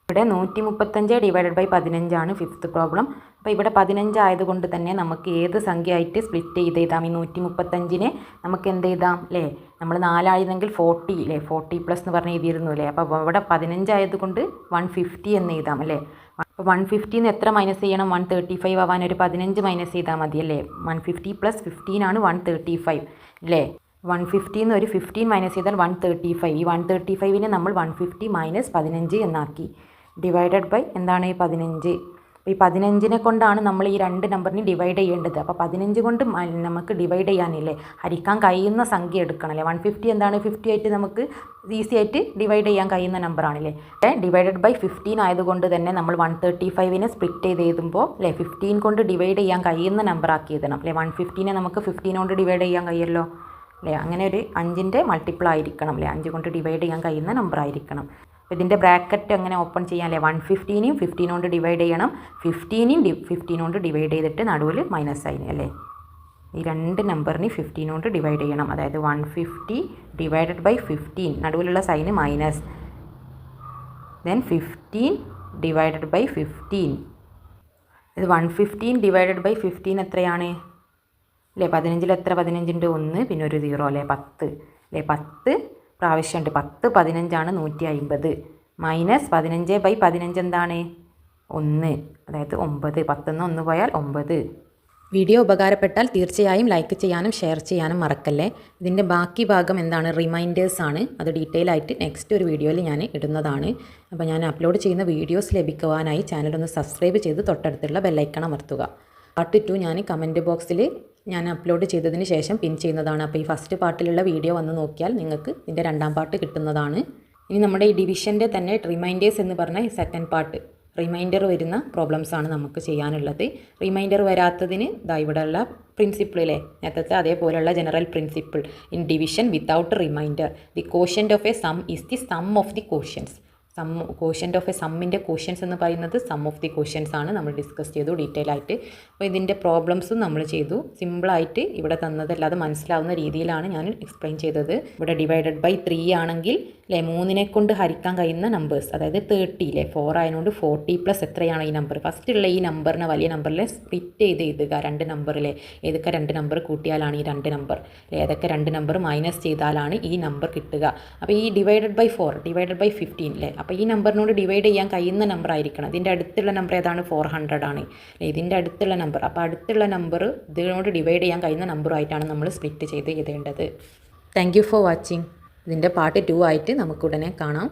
ഇവിടെ 135 ഡിവൈഡഡ് ബൈ 15 ആണ് ഫിഫ്ത്ത് പ്രോബ്ലം. അപ്പോൾ ഇവിടെ 15 ആയതുകൊണ്ട് തന്നെ നമുക്ക് ഏത് സംഖ്യ ആയിട്ട് സ്പ്ലിറ്റ് ചെയ്ത് എഴുതാം? ഈ 135നെ നമുക്ക് എന്ത് എഴുതാം അല്ലേ? നമ്മൾ 4 ആയിരുന്നെങ്കിൽ 40 അല്ലേ? 40 പ്ലസ് എന്ന് പറഞ്ഞ് എഴുതിയിരുന്നു അല്ലേ? അപ്പോൾ ഇവിടെ 15 ആയതുകൊണ്ട് 150 എന്ന് എഴുതാം അല്ലേ? അപ്പോൾ 150ന്ന് എത്ര മൈനസ് ചെയ്യണം? 135 ആവാൻ ഒരു 15 മൈനസ് ചെയ്താൽ മതി അല്ലേ? 150 പ്ലസ് 15 ആണ് 135 അല്ലേ? 150ന്ന് ഒരു 15 മൈനസ് ചെയ്താൽ 135. ഈ 135നെ നമ്മൾ 150 മൈനസ് 15 എന്നാക്കി. ഡിവൈഡഡ് ബൈ എന്താണ്? 15. അപ്പോൾ ഈ 15നെ കൊണ്ടാണ് നമ്മൾ ഈ 2 നമ്പറിനെ ഡിവൈഡ് ചെയ്യേണ്ടത്. അപ്പോൾ 15 കൊണ്ട് നമുക്ക് ഡിവൈഡ് ചെയ്യാനില്ലേ, ഹരിക്കാൻ കഴിയുന്ന സംഖ്യ എടുക്കണമല്ലേ. 150 എന്താണ്? 50 ആയിട്ട് നമുക്ക് ഈസി ആയിട്ട് ഡിവൈഡ് ചെയ്യാൻ കഴിയുന്ന നമ്പറാണല്ലേ. ഡിവൈഡഡ് ബൈ 15 ആയതുകൊണ്ട് തന്നെ നമ്മൾ 135നെ സ്പ്ലിറ്റ് ചെയ്ത് എഴുതുമ്പോൾ അല്ലേ 15 കൊണ്ട് ഡിവൈഡ് ചെയ്യാൻ കഴിയുന്ന നമ്പർ ആക്കി എഴുതണം അല്ലേ. 150നെ നമുക്ക് 15 കൊണ്ട് ഡിവൈഡ് ചെയ്യാൻ കഴിയുമല്ലോ അല്ലേ. അങ്ങനെ ഒരു 5ൻ്റെ മൾട്ടിപ്പിൾ ആയിരിക്കണം അല്ലേ. 5 കൊണ്ട് ഡിവൈഡ് ചെയ്യാൻ കഴിയുന്ന നമ്പർ ആയിരിക്കണം. അപ്പോൾ ഇതിൻ്റെ ബ്രാക്കറ്റ് എങ്ങനെ ഓപ്പൺ ചെയ്യാം അല്ലേ? 150നെയും 15 കൊണ്ട് ഡിവൈഡ് ചെയ്യണം. 15നെയും 15 കൊണ്ട് ഡിവൈഡ് ചെയ്തിട്ട് നടുവിൽ മൈനസ് സൈൻ അല്ലേ. ഈ 2 നമ്പറിന് 15 കൊണ്ട് ഡിവൈഡ് ചെയ്യണം. അതായത് 150 ഡിവൈഡഡ് ബൈ 15 നടുവിലുള്ള സൈന് മൈനസ്, ദെൻ 15 ഡിവൈഡഡ് ബൈ 15. ഇത് 115 ഡിവൈഡഡ് ബൈ 15 എത്രയാണ് അല്ലേ? 15ൽ എത്ര 15 ഉണ്ട്? 1 പിന്നെ ഒരു 0 അല്ലേ? 10 അല്ലേ? 10 പ്രാവശ്യമുണ്ട്. 10 15 150 മൈനസ് 15 ബൈ 15 എന്താണ്? 1, അതായത് 9. 10ന്ന് 1 പോയാൽ 9. വീഡിയോ ഉപകാരപ്പെട്ടാൽ തീർച്ചയായും ലൈക്ക് ചെയ്യാനും ഷെയർ ചെയ്യാനും മറക്കല്ലേ. ഇതിൻ്റെ ബാക്കി ഭാഗം എന്താണ്? റിമൈൻഡേഴ്സ് ആണ്. അത് ഡീറ്റെയിൽ ആയിട്ട് നെക്സ്റ്റ് ഒരു വീഡിയോയിൽ ഞാൻ ഇടുന്നതാണ്. അപ്പോൾ ഞാൻ അപ്ലോഡ് ചെയ്യുന്ന വീഡിയോസ് ലഭിക്കുവാനായി ചാനലൊന്ന് സബ്സ്ക്രൈബ് ചെയ്ത് തൊട്ടടുത്തുള്ള ബെല്ലൈക്കൺ അമർത്തുക. പാർട്ട് 2 ഞാൻ കമൻറ്റ് ബോക്സിൽ ഞാൻ അപ്ലോഡ് ചെയ്തതിന് ശേഷം പിൻ ചെയ്യുന്നതാണ്. അപ്പോൾ ഈ ഫസ്റ്റ് പാർട്ടിലുള്ള വീഡിയോ വന്ന് നോക്കിയാൽ നിങ്ങൾക്ക് ഇതിൻ്റെ 2ാം പാർട്ട് കിട്ടുന്നതാണ്. ഇനി നമ്മുടെ ഈ ഡിവിഷൻ്റെ തന്നെ റിമൈൻഡേഴ്സ് എന്ന് പറഞ്ഞ ഈ സെക്കൻഡ് പാർട്ട്, റിമൈൻഡർ വരുന്ന പ്രോബ്ലംസ് ആണ് നമുക്ക് ചെയ്യാനുള്ളത്. റിമൈൻഡർ വരാത്തതിന് ഇവിടെയുള്ള പ്രിൻസിപ്പിളിലെ നേരത്തെ അതേപോലെയുള്ള general principle in division without remainder. The quotient of a sum is the sum of the quotients. Quotient of a സമ്മിൻ്റെ കോഷ്യൻസ് എന്ന് പറയുന്നത് സം ഓഫ് ദി കോഷ്യൻസ് ആണ്. നമ്മൾ ഡിസ്കസ് ചെയ്തു ഡീറ്റെയിൽ ആയിട്ട്. അപ്പോൾ ഇതിൻ്റെ പ്രോബ്ലംസും നമ്മൾ ചെയ്തു. സിമ്പിളായിട്ട് ഇവിടെ തന്നതല്ലാതെ മനസ്സിലാവുന്ന രീതിയിലാണ് ഞാൻ എക്സ്പ്ലെയിൻ ചെയ്തത്. ഇവിടെ ഡിവൈഡഡ് ബൈ 3 ആണെങ്കിൽ അല്ലേ 3നെ കൊണ്ട് ഹരിക്കാൻ കഴിയുന്ന നമ്പേഴ്സ്, അതായത് 30 അല്ലേ. 4 ആയതുകൊണ്ട് 40 പ്ലസ് എത്രയാണ് ഈ നമ്പർ? ഫസ്റ്റുള്ള ഈ നമ്പറിനെ വലിയ നമ്പറിലെ സ്പ്ലിറ്റ് ചെയ്ത് എഴുതുക. 2 നമ്പറിലെ ഏതൊക്കെ 2 നമ്പർ കൂട്ടിയാലാണ് ഈ 2 നമ്പർ അല്ലേ, ഏതൊക്കെ 2 നമ്പർ മൈനസ് ചെയ്താലാണ് ഈ നമ്പർ കിട്ടുക. അപ്പോൾ ഈ ഡിവൈഡഡ് ബൈ 4 ഡിവൈഡഡ് ബൈ 15 അല്ലേ. അപ്പോൾ ഈ നമ്പറിനോട് ഡിവൈഡ് ചെയ്യാൻ കഴിയുന്ന നമ്പർ ആയിരിക്കണം. ഇതിൻ്റെ അടുത്തുള്ള നമ്പർ ഏതാണ്? 400 ആണ് അല്ലേ, ഇതിൻ്റെ അടുത്തുള്ള നമ്പർ. അപ്പോൾ അടുത്തുള്ള നമ്പർ ഇതിനോട് ഡിവൈഡ് ചെയ്യാൻ കഴിയുന്ന നമ്പറുമായിട്ടാണ് നമ്മൾ സ്പ്ലിറ്റ് ചെയ്ത് എഴുതേണ്ടത്. Thank you for watching. ഇതിൻ്റെ പാർട്ട് 2 ആയിട്ട് നമുക്കുടനെ കാണാം.